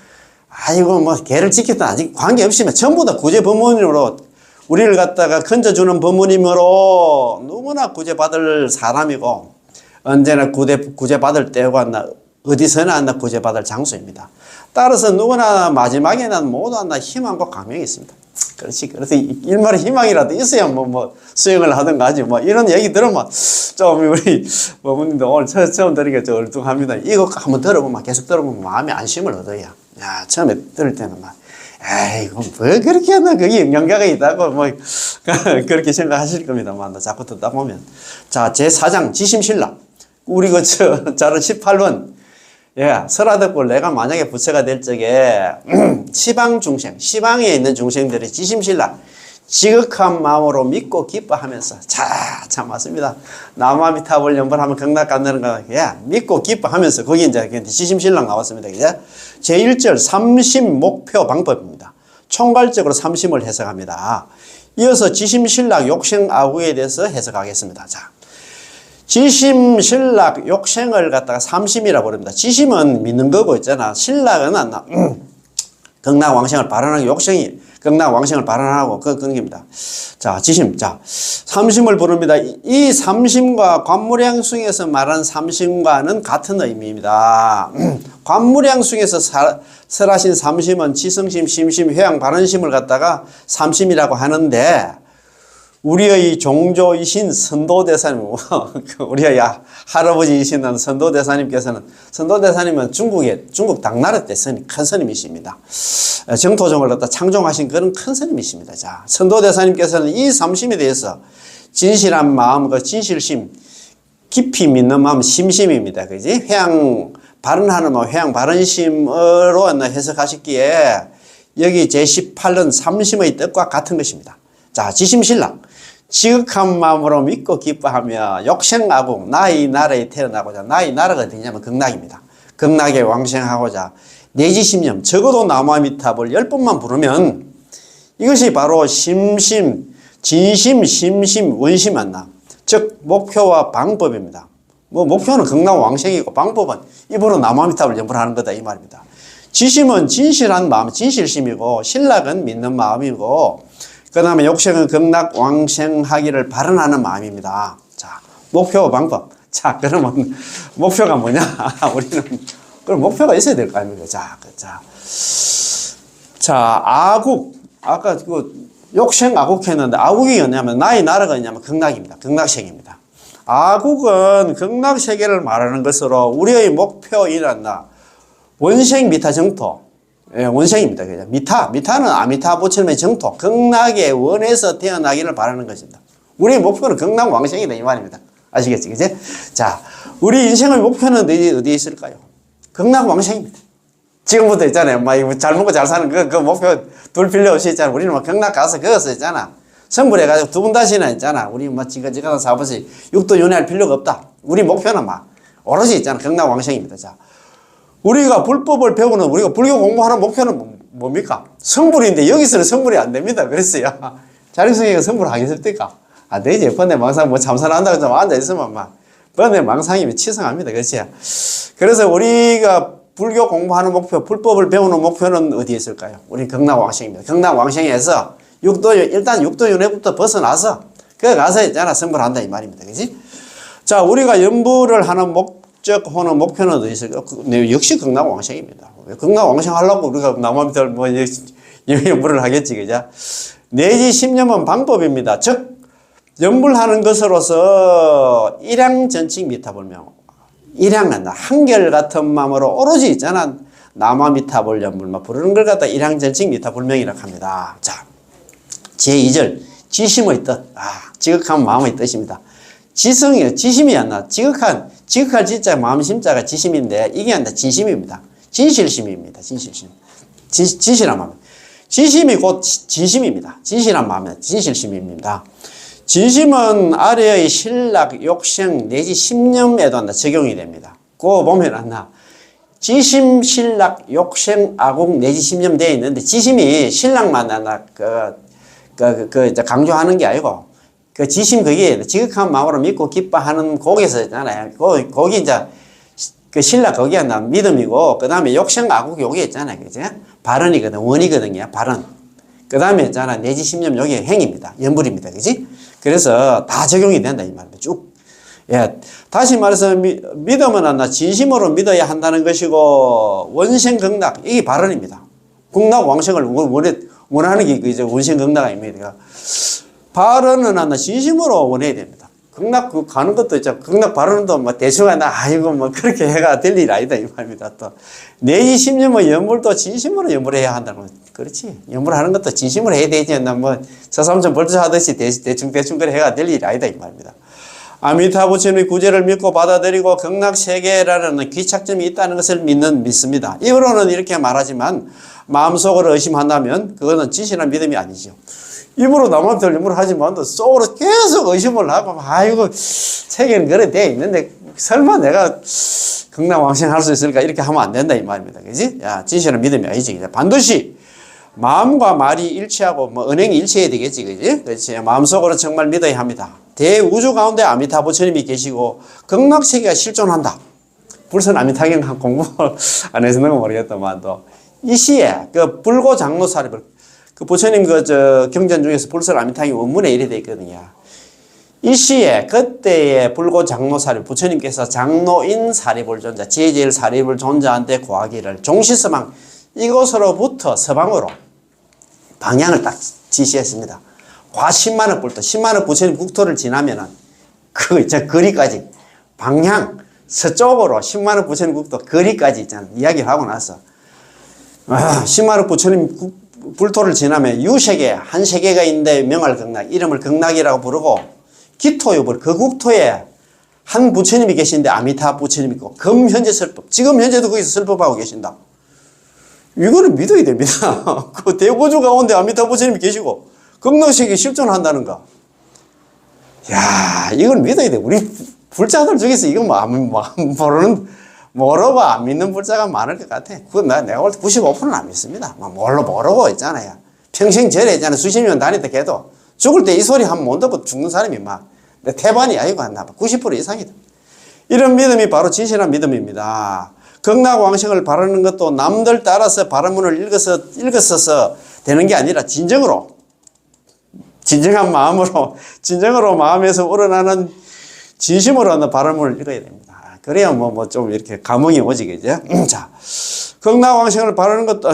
개를 지켰든 아직 관계없이 전부 다 구제 법문으로 우리를 갖다가 건져주는 법문이므로 누구나 구제받을 사람이고 언제나 구제받을 때고 어디서나 구제받을 장소입니다. 따라서 누구나 마지막에는 모두 희망과 감명이 있습니다. 그렇지. 그래서 일말의 희망이라도 있어야 수행을 하든가 하지. 이런 얘기 들으면 좀 우리 부모님도 오늘 처음 들으니까 좀 얼뚱합니다. 이거 한번 들어보면 계속 들어보면 마음의 안심을 얻어요. 처음에 들을 때는 이거 뭐 그렇게 하나 그게 영양가가 있다고 그렇게 생각하실 겁니다만 자꾸 듣다 보면 자, 제4장 지심신락 우리 자료 18번 설화 듣고 내가 만약에 부처가 될 적에 시방 중생, 시방에 있는 중생들이 지심신락 지극한 마음으로 믿고 기뻐하면서 참 맞습니다. 남아미타불 연불하면 극락간다는 거 믿고 기뻐하면서 거기 이제 지심신락 나왔습니다. 그죠? 제1절 삼심 목표 방법입니다. 총괄적으로 삼심을 해석합니다. 이어서 지심신락 욕생아구에 대해서 해석하겠습니다. 자, 지심신락 욕생을 갖다가 삼심이라고 부릅니다. 지심은 믿는 거고 있잖아. 신락은 극락왕생을 발언하고 욕생이 극락왕생을 발언하고 그런 겁니다. 자, 지심. 자, 삼심을 부릅니다. 이 삼심과 관무량숭에서 말한 삼심과는 같은 의미입니다. 관무량숭에서 설하신 삼심은 지성심, 심심, 회양, 발언심을 갖다가 삼심이라고 하는데 우리의 종조이신 선도대사님, 우리의 할아버지이신 선도대사님께서는, 선도대사님은 중국 당나라 때 큰 스님이십니다. 정토종을 갖다 창종하신 그런 큰 스님이십니다. 자, 선도대사님께서는 이 삼심에 대해서 진실한 마음, 그 진실심, 깊이 믿는 마음, 심심입니다. 그지? 회양 발언하는 마음, 회양 발언심으로 해석하셨기에 여기 제18은 삼심의 뜻과 같은 것입니다. 자, 지심신랑. 지극한 마음으로 믿고 기뻐하며 욕생아궁, 나의 나라에 태어나고자, 나의 나라가 어디냐면 극락입니다. 극락에 왕생하고자 내지심념, 적어도 나무아미탑을 10번만 부르면 이것이 바로 심심, 진심, 심심, 원심 만나. 즉 목표와 방법입니다. 뭐 목표는 극락 왕생이고 방법은 입으로 나무아미탑을 연불하는 거다 이 말입니다. 지심은 진실한 마음, 진실심이고 신락은 믿는 마음이고 그 다음에 욕생은 극락 왕생하기를 발언하는 마음입니다. 자, 목표와 방법. 자, 그러면 목표가 뭐냐? 우리는 그럼 목표가 있어야 될 거 아닙니까? 자, 아국. 아까 그 욕생 아국 했는데 아국이 뭐냐면 나의 나라가 뭐냐면 극락입니다. 극락세계입니다. 아국은 극락세계를 말하는 것으로 우리의 목표이란 원생 미타 정토. 예, 원생입니다. 그냥 미타는 아미타부처님의 정토, 극락의 원에서 태어나기를 바라는 것입니다. 우리의 목표는 극락 왕생이다 이 말입니다. 아시겠지, 그제? 자, 우리 인생의 목표는 어디에 있을까요? 극락 왕생입니다. 지금부터 있잖아요. 막 잘 먹고 잘 사는 그 목표 둘 필요 없이 있잖아. 우리는 막 극락 가서 거기서 있잖아. 성불해가지고 두 분 다시나 있잖아. 우리 뭐 지가지가 사버시 육도 윤회할 필요가 없다. 우리 목표는 막 오로지 있잖아. 극락 왕생입니다. 자. 우리가 불법을 배우는, 우리가 불교 공부하는 목표는 뭡니까? 성불인데 여기서는 성불이 안 됩니다. 그랬어요. 자립성애가 성불하겠습니까? 안 되지. 번뇌 망상 뭐 참선한다고 좀 앉아있으면 막 번뇌 망상이면 치성합니다. 그렇지? 그래서 우리가 불교 공부하는 목표, 불법을 배우는 목표는 어디에 있을까요? 우리 극락왕생입니다. 극락왕생에서 일단 육도윤회부터 벗어나서 그 가서 있잖아. 성불한다 이 말입니다. 그렇지? 자, 우리가 연불을 하는 목적호는 목표는 어디 있을까요? 역시 극락왕생입니다. 극락왕생 하려고 우리가 나무아미탑을 뭐 연불을 하겠지, 그죠? 내지 심념은 방법입니다. 즉 연불하는 것으로서 일양전칙 미타불명, 일양한다. 한결같은 마음으로 오로지 있잖아. 나무아미탑을 연불만 부르는 걸 갖다 일양전칙 미타불명이라고 합니다. 자, 제2절 지심의 뜻, 지극한 마음의 뜻입니다. 지성이에요. 지심이 안 나. 지극할 지자 마음심자가 지심인데 이게 아니라 진심입니다. 진실심입니다. 진실심. 진실한 마음. 지심이 곧 진심입니다. 진실한 마음이에요. 진실심입니다. 진심은 아래의 신락, 욕생 내지 심념에도 적용이 됩니다. 그거 보면 지심, 신락, 욕생, 아국 내지 심념 되어 있는데 지심이 신락만 강조하는 게 아니고 그 지심 그게 지극한 마음으로 믿고 기뻐하는 거기서 있잖아요. 거기 이제 그 신락 거기가 믿음이고 그 다음에 욕생, 아국 요게 있잖아요. 그죠? 발언이거든. 원이거든요. 발언. 그 다음에 있잖아. 내지 심념 요게 행입니다. 연불입니다. 그지? 그래서 다 적용이 된다 이 말입니다. 쭉. 예. 다시 말해서 믿음은 진심으로 믿어야 한다는 것이고 원생 극락 이게 발언입니다. 극락 왕생을 원하는 게 이제 원생 극락 아닙니까? 발언은 진심으로 원해야 됩니다. 극락 가는 것도 있죠. 극락 발언도 뭐 대충 아이고 뭐 그렇게 해가 될 일 아니다 이 말입니다. 또 내지 심념의 연불도 진심으로 연불해야 한다는 거죠. 그렇지. 연불하는 것도 진심으로 해야 되지 않나 뭐 저 삼촌 벌써 하듯이 대충 그래 해가 될 일 아니다 이 말입니다. 아미타부처님의 구제를 믿고 받아들이고 극락 세계라는 귀착점이 있다는 것을 믿습니다. 입으로는 이렇게 말하지만 마음속으로 의심한다면 그거는 진실한 믿음이 아니죠. 입으로 나무아미탑을 연불을 하지만 속으로 계속 의심을 하고 아이고 세계는 그래 돼 있는데 설마 내가 극락왕생 할 수 있을까 이렇게 하면 안 된다 이 말입니다. 그지? 야, 진실한 믿음이 아니지. 반드시 마음과 말이 일치하고 뭐 은행이 일치해야 되겠지. 그지? 그렇지. 마음속으로 정말 믿어야 합니다. 대우주 가운데 아미타부처님이 계시고 극락세계가 실존한다. 불선 아미타경 공부 안 해서 너무 모르겠다만 또 이 시에 그 불고 장로 사립을 그 부처님 경전 중에서 불설 아미타경이 원문에 이래 돼 있거든요. 이 시에 그때의 불고 장로 사립 부처님께서 장로인 사립을 존자 제제일 사립을 존자한테 고하기를 종시서방 이곳으로부터 서방으로 방향을 딱 지시했습니다. 과 10만원 불토, 10만원 부처님 국토를 지나면은 저 거리까지 방향 서쪽으로 10만원 부처님 국토 거리까지 있잖아. 이야기를 하고 나서 10만원 부처님 불토를 지나면 유세계 한 세계가 있는데 명할 극락, 이름을 극락이라고 부르고 기토유불 그 국토에 한 부처님이 계신데 아미타 부처님이 있고 금현재 설법, 지금 현재도 거기서 설법하고 계신다. 이거는 믿어야 됩니다. 그 대구주 가운데 아미타 부처님이 계시고 극락세계 실존한다는 거. 야, 이걸 믿어야 돼. 우리 불자들 중에서 이거 모르고 안 믿는 불자가 많을 것 같아. 그건 내가 볼 때 95%는 안 믿습니다. 모르고 있잖아요. 평생 절에 있잖아요. 수십 년 다니다 해도 죽을 때 이 소리 한번 못 듣고 죽는 사람이 내 태반이 아니고 한 90% 이상이다. 이런 믿음이 바로 진실한 믿음입니다. 극락왕생을 바라는 것도 남들 따라서 바라문을 읽었어서 되는 게 아니라 진정한 마음으로, 진정으로 마음에서 우러나는 진심으로 바라문을 읽어야 됩니다. 그래야 좀 이렇게 감흥이 오지, 그죠? 자, 극락왕생을 바라는 것도,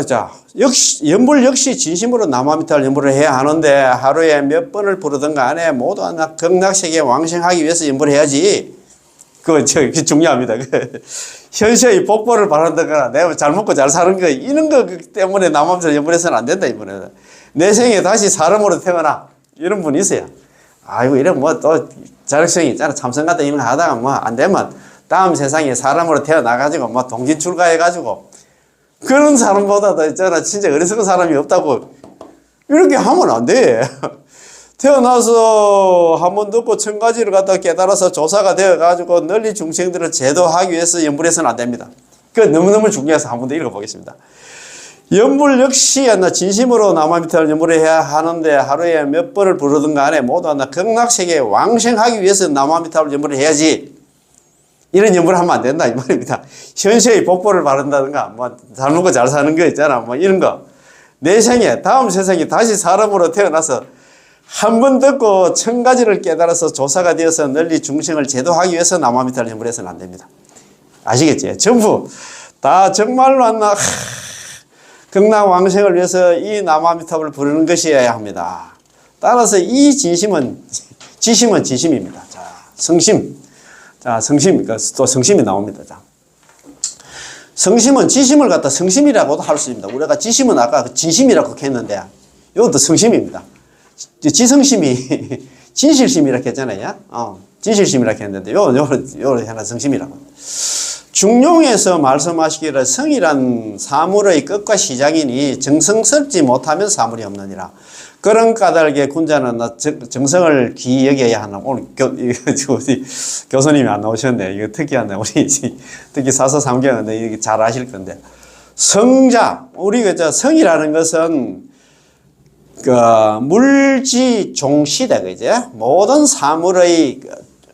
연불 역시 진심으로 남아미타를 연불을 해야 하는데, 하루에 몇 번을 부르든가 안에 모두 하나 극락세계에 왕생하기 위해서 연불을 해야지. 그게 중요합니다. 현세의 복보를 바란다거나, 내가 잘 먹고 잘 사는 거, 이런 거 때문에 남아미타를 연불해서는 안 된다, 이번에는. 내 생에 다시 사람으로 태어나. 이런 분이 있어요. 아이고, 이런 또 자력성이 있잖아. 참선 같은 이런 거 하다가 안 되면 다음 세상에 사람으로 태어나가지고 동진출가해가지고 그런 사람보다도 있잖아. 진짜 어리석은 사람이 없다고. 이렇게 하면 안 돼. 태어나서 한 번 듣고 1000가지를 갖다 깨달아서 조사가 되어가지고 널리 중생들을 제도하기 위해서 연불해서는 안 됩니다. 그 너무너무 중요해서 한 번 더 읽어보겠습니다. 연불 역시 진심으로 남아미타를 연불을 해야 하는데 하루에 몇 번을 부르든가 안에 모두 극락세계에 왕생하기 위해서 남아미타를 연불을 해야지. 이런 연불을 하면 안 된다 이 말입니다. 현세의 복보를 바른다든가 잘 먹고 잘 사는 거 있잖아. 이런 거. 내 생에 다음 세상에 다시 사람으로 태어나서 한 번 듣고 1000가지를 깨달아서 조사가 되어서 널리 중생을 제도하기 위해서 남아미타를 연불해서는 안 됩니다. 아시겠지? 전부 다 정말로 극락왕생을 위해서 이 남아미타불을 부르는 것이어야 합니다. 따라서 이 지심은 진심입니다. 자, 성심. 자, 성심. 또 성심이 나옵니다. 자. 성심은 지심을 갖다 성심이라고도 할 수 있습니다. 우리가 지심은 아까 진심이라고 했는데, 이것도 성심입니다. 지성심이 진실심이라고 했잖아요. 진실심이라고 했는데, 요거 하나 성심이라고. 중용에서 말씀하시기를 성이란 사물의 끝과 시작이니 정성스럽지 못하면 사물이 없느니라. 그런 까닭에 군자는 정성을 귀히 여겨야 하나. 오늘 교수님이 안 나오셨네. 이거 특이하네. 우리 특히 사서삼경은 이게 잘 아실 건데. 성자, 우리가 성이라는 것은 물지 종시다, 그죠? 모든 사물의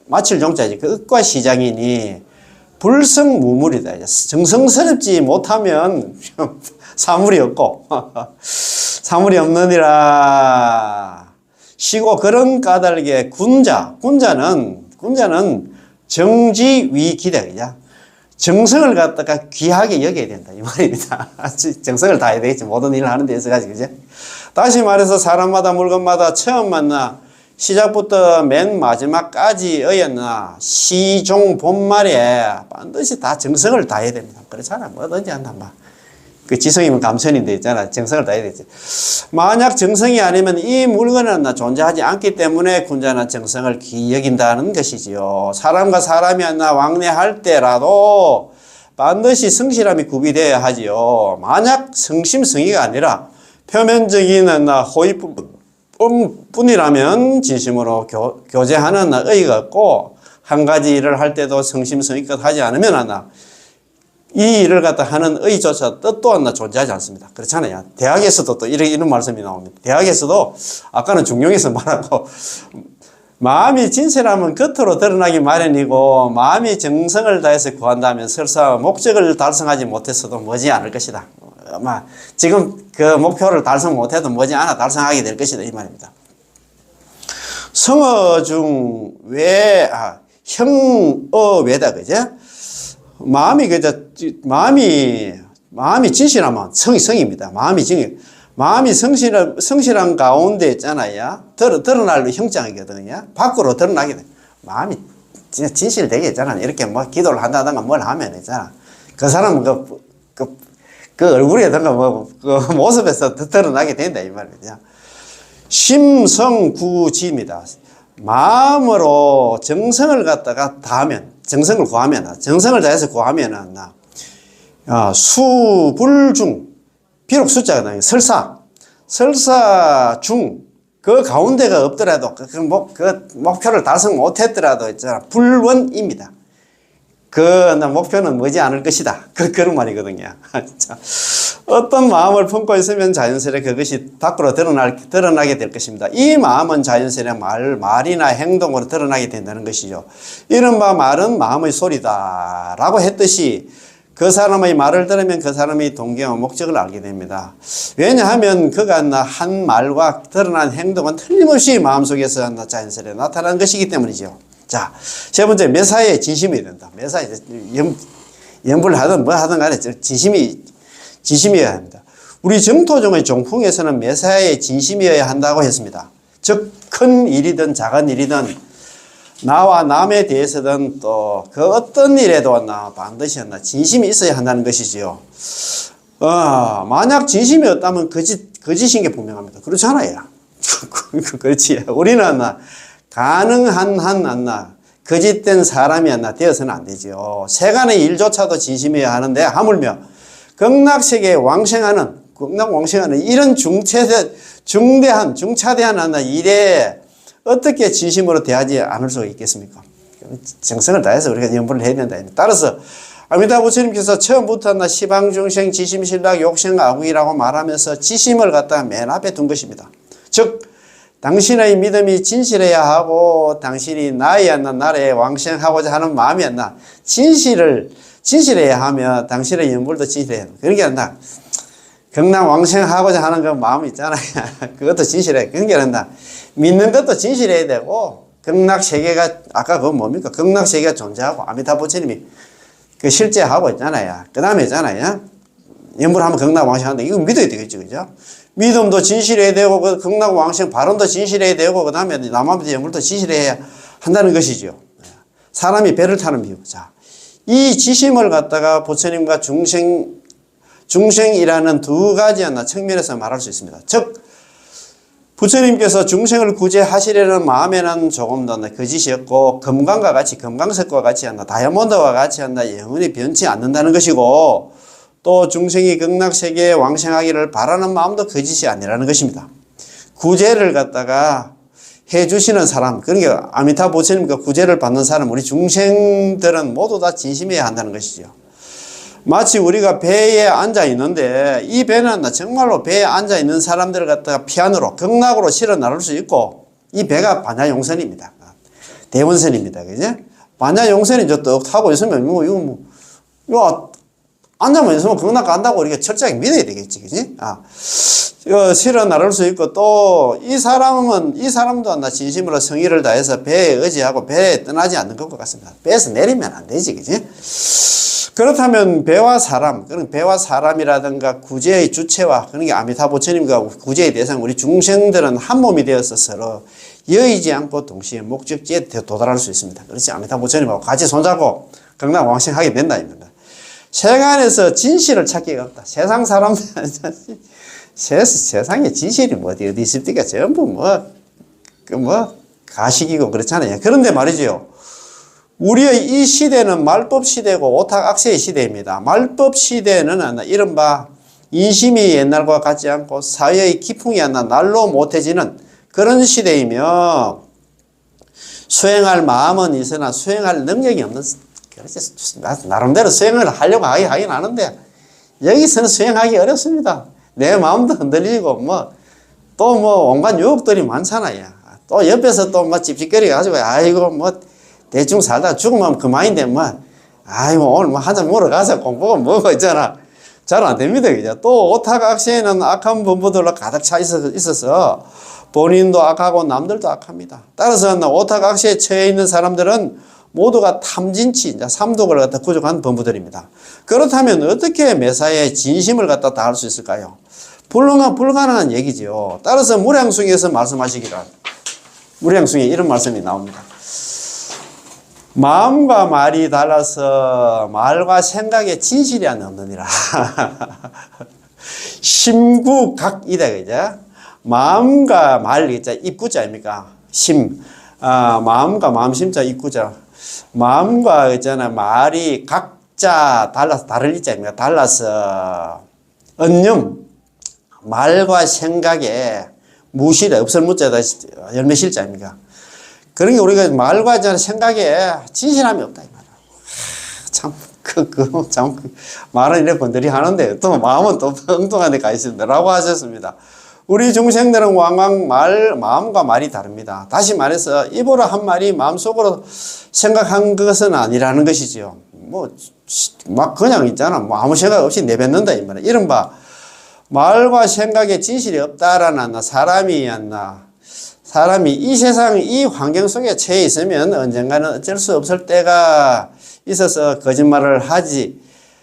마칠 종자지. 끝과 시작이니 불성무물이다. 정성스럽지 못하면 사물이 없고 사물이 없느니라. 시고 그런 까닭에 군자는 정지위기다. 정성을 갖다가 귀하게 여겨야 된다 이 말입니다. 정성을 다해야 되겠지. 모든 일을 하는 데 있어가지고, 그죠? 다시 말해서 사람마다 물건마다 처음 만나 시작부터 맨 마지막까지의 시종 본말에 반드시 다 정성을 다해야 됩니다. 그렇잖아. 뭐든지 한단 말. 그 지성이면 감천인데 있잖아. 정성을 다해야 되지. 만약 정성이 아니면 이 물건은 존재하지 않기 때문에 군자는 정성을 귀히 여긴다는 것이지요. 사람과 사람이 왕래할 때라도 반드시 성실함이 구비되어야 하지요. 만약 성심성의가 아니라 표면적인 호의뿐 뿐이라면 진심으로 교제하는 의의가 없고, 한 가지 일을 할 때도 성심성의껏 하지 않으면 이 일을 갖다 하는 의의조차 뜻도 존재하지 않습니다. 그렇잖아요. 대학에서도 또 이런 말씀이 나옵니다. 대학에서도 아까는 중용에서 말하고 마음이 진실하면 겉으로 드러나기 마련이고 마음이 정성을 다해서 구한다면 설사 목적을 달성하지 못했어도 머지않을 것이다. 지금 그 목표를 달성 못해도 머지않아 달성하게 될 것이다 이 말입니다. 성어 중 형어외다, 그죠? 마음이 진실하면 성입니다. 마음이 성실한 가운데 있잖아요. 드러날 형장이거든요. 밖으로 드러나게 돼. 마음이 진짜 진실되게 있잖아. 이렇게 뭐 기도를 한다든가 뭘 하면 있잖아. 그 사람은 그 얼굴에든가 그 모습에서 드러나게 된다. 이 말이죠. 심성구지입니다. 마음으로 정성을 갖다가 다하면, 정성을 다해서 구하면은, 수불중, 비록 숫자가 나요. 설사중, 그 가운데가 없더라도, 그 목표를 달성 못했더라도 있잖아. 불원입니다. 목표는 머지 않을 것이다. 그런 말이거든요. 어떤 마음을 품고 있으면 자연스레 그것이 밖으로 드러나게 될 것입니다. 이 마음은 자연스레 말이나 행동으로 드러나게 된다는 것이죠. 이른바 말은 마음의 소리다. 라고 했듯이 그 사람의 말을 들으면 그 사람의 동기와 목적을 알게 됩니다. 왜냐하면 그가 한 말과 드러난 행동은 틀림없이 마음속에서 자연스레 나타나는 것이기 때문이죠. 자, 세 번째, 매사에 진심이 된다. 매사에 연불을 하든 뭐 하든 간에 진심이어야 합니다. 우리 정토종의 종풍에서는 매사에 진심이어야 한다고 했습니다. 즉, 큰 일이든 작은 일이든 나와 남에 대해서든 또 그 어떤 일에도 반드시 진심이 있어야 한다는 것이지요. 만약 진심이 없다면 거짓인 게 분명합니다. 그렇잖아요. 그렇지. 우리는 가능한 거짓된 사람이 되어서는 안 되죠. 세간의 일조차도 진심이어야 하는데 하물며 극락세계에 왕생하는 이런 중차대한 일에 어떻게 진심으로 대하지 않을 수가 있겠습니까? 정성을 다해서 우리가 연부를 해야 된다. 따라서 아미타 부처님께서 처음부터 시방중생 지심신락 욕생아구이라고 말하면서 지심을 갖다가 맨 앞에 둔 것입니다. 즉 당신의 믿음이 진실해야 하고 당신이 나라에 왕생하고자 하는 마음이 진실해야 하며 당신의 연불도 진실해야 합니다. 그런 게 아니라 극락 왕생하고자 하는 그 마음 있잖아요. 그것도 진실해. 그런 게 아니라 믿는 것도 진실해야 되고 극락세계가 아까 그거 뭡니까? 극락세계가 존재하고 아미타 부처님이 그 실제하고 있잖아요. 그 다음에 있잖아요. 연불하면 극락왕생하는데 이거 믿어야 되겠죠. 그죠? 믿음도 진실해야 되고 그 극락왕생 발언도 진실해야 되고 그 다음에 남한테 연불도 진실해야 한다는 것이죠. 사람이 배를 타는 이유. 자, 이 지심을 갖다가 부처님과 중생이라는 두 가지 측면에서 말할 수 있습니다. 즉 부처님께서 중생을 구제하시려는 마음에는 조금 더 거짓이었고 금강석과 같이 다이아몬드와 같이 영원히 변치 않는다는 것이고 또 중생이 극락세계에 왕생하기를 바라는 마음도 거짓이 아니라는 것입니다. 구제를 갖다가 해주시는 사람, 그러니까 아미타 부처님과 구제를 받는 사람, 우리 중생들은 모두 다 진심이어야 한다는 것이죠. 마치 우리가 배에 앉아 있는데 이 배는 정말로 배에 앉아 있는 사람들을 갖다가 피안으로 극락으로 실어 나를 수 있고 이 배가 반야용선입니다. 대원선입니다. 그죠? 반야용선이 저 떡 타고 있으면 이거 앉아만 있으면 극락 간다고 우리가 철저하게 믿어야 되겠지. 그지? 이거 실어 나를 수 있고 또 이 사람도 진심으로 성의를 다해서 배에 의지하고 배에 떠나지 않는 것과 같습니다. 배에서 내리면 안 되지. 그지? 그렇다면 배와 사람이라든가 구제의 주체와 그러니까 아미타 부처님과 구제의 대상 우리 중생들은 한 몸이 되어서 서로 여의지 않고 동시에 목적지에 도달할 수 있습니다. 그렇지 아미타 부처님하고 같이 손잡고 극락 왕생하게 된다 입니다. 세간에서 진실을 찾기가 없다. 세상 사람들 세상에 진실이 어디 있습니까? 전부 가식이고 그렇잖아요. 그런데 말이죠. 우리의 이 시대는 말법 시대고 오탁악세의 시대입니다. 말법 시대는 이른바 인심이 옛날과 같지 않고 사회의 기풍이 날로 못해지는 그런 시대이며 수행할 마음은 있으나 수행할 능력이 없는 나름대로 수행을 하려고 하긴 하는데 여기서는 수행하기 어렵습니다. 내 마음도 흔들리고 또 온갖 유혹들이 많잖아요. 또 옆에서 또 찝찝거리 가지고 아이고 대충 살다 죽으면 그만인데 오늘 한잔 먹으러 가서 공부가 뭐고 있잖아. 잘 안 됩니다. 그죠? 또 오탁악세에는 악한 본부들로 가득 차 있어서 본인도 악하고 남들도 악합니다. 따라서 오탁악세에 처해 있는 사람들은 모두가 탐진치, 삼독을 갖다 구족한 본부들입니다. 그렇다면 어떻게 매사에 진심을 갖다 다할 수 있을까요? 불가능한 얘기죠. 따라서 무량숭에서 말씀하시기를, 무량숭에 이런 말씀이 나옵니다. 마음과 말이 달라서 말과 생각에 진실이 안 없느니라. 심구각이다, 그죠? 마음과 말, 입구자 아닙니까? 마음과 마음심자 입구자. 마음과 있잖아, 말이 각자 달라서, 다를 있지 아닙니까? 달라서, 말과 생각에 무실에, 없을 무자다, 열매실자 아닙니까? 그런 게 우리가 말과 생각에 진실함이 없다, 이 말이야. 말은 이렇게 번들이 하는데, 또 마음은 또 엉뚱한 데 가 있습니다. 라고 하셨습니다. 우리 중생들은 왕왕 마음과 말이 다릅니다. 다시 말해서, 입으로 한 말이 마음속으로 생각한 것은 아니라는 것이지요. 막 그냥 있잖아. 아무 생각 없이 내뱉는다, 이 말이야. 이른바, 말과 생각에 진실이 없다라는 사람이 이 세상 이 환경 속에 처해 있으면 언젠가는 어쩔 수 없을 때가 있어서 거짓말을 하지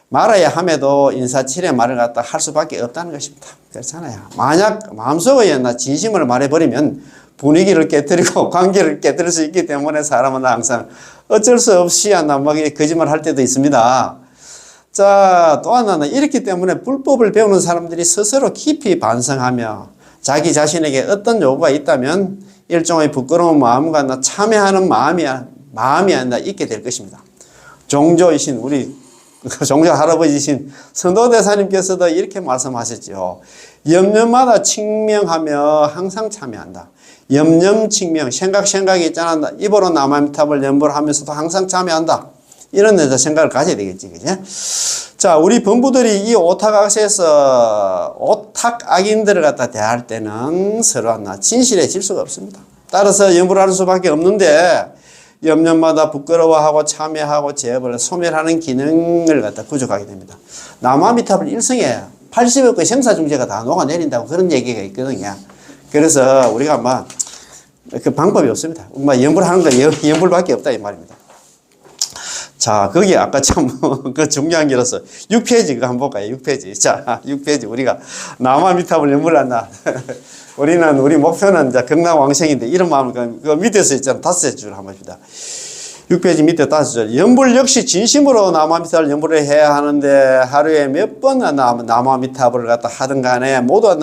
말아야 함에도 인사치레 말을 갖다 할 수밖에 없다는 것입니다. 그렇잖아요. 만약 마음속에 진심을 말해버리면 분위기를 깨뜨리고 관계를 깨뜨릴 수 있기 때문에 사람은 항상 어쩔 수 없이 거짓말 할 때도 있습니다. 자, 또 하나는 이렇기 때문에 불법을 배우는 사람들이 스스로 깊이 반성하며 자기 자신에게 어떤 요구가 있다면 일종의 부끄러운 마음과 참여하는 마음이 있게 될 것입니다. 종조이신 우리 종조 할아버지신 선도대사님께서도 이렇게 말씀하셨죠. 염려마다 칭명하며 항상 참여한다. 염념칭명, 생각이 있잖아. 입으로 남아미탑을 연보를 하면서도 항상 참여한다. 이런 생각을 가져야 되겠지, 그죠? 자, 우리 범부들이 이 오탁악에서 오탁악인들을 갖다 대할 때는 서로 진실해질 수가 없습니다. 따라서 염불을 하는 수밖에 없는데, 염려마다 부끄러워하고 참여하고 제업을 소멸하는 기능을 갖다 부족하게 됩니다. 남아미탑을 일성에 80억 의 생사중재가 다 녹아내린다고 그런 얘기가 있거든요. 그래서 우리가 그 방법이 없습니다. 염불하는 건 염불밖에 없다, 이 말입니다. 자, 거기 아까 그 중요한 게로서 6페이지 그거 한번 볼까요? 6페이지. 자, 6페이지 우리가 남아미탑을 연불한다. 우리 목표는 이제 경락왕생인데 이런 마음을 그 밑에서 있잖아. 5줄 한번 봅니다. 6페이지 밑에 5줄. 연불 역시 진심으로 남아미탑을 연불을 해야 하는데 하루에 몇 번 남아미탑을 갖다 하든 간에 모두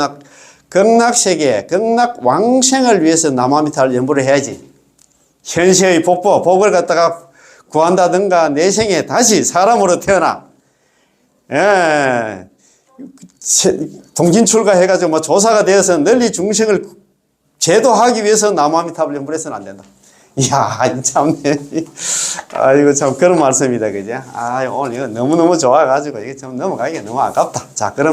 경락세계, 경락왕생을 위해서 남아미탑을 연불을 해야지. 현세의 복을 갖다가 구한다든가 내 생에 다시 사람으로 태어나 동진출가 해가지고 조사가 되어서 널리 중생을 제도하기 위해서 남아미탑을 연불해서는 안 된다. 이야, 참네. 이거 참 그런 말씀이다, 그죠? 오늘 이거 너무너무 좋아가지고 이게 참 넘어가기가 너무 아깝다. 자, 그럼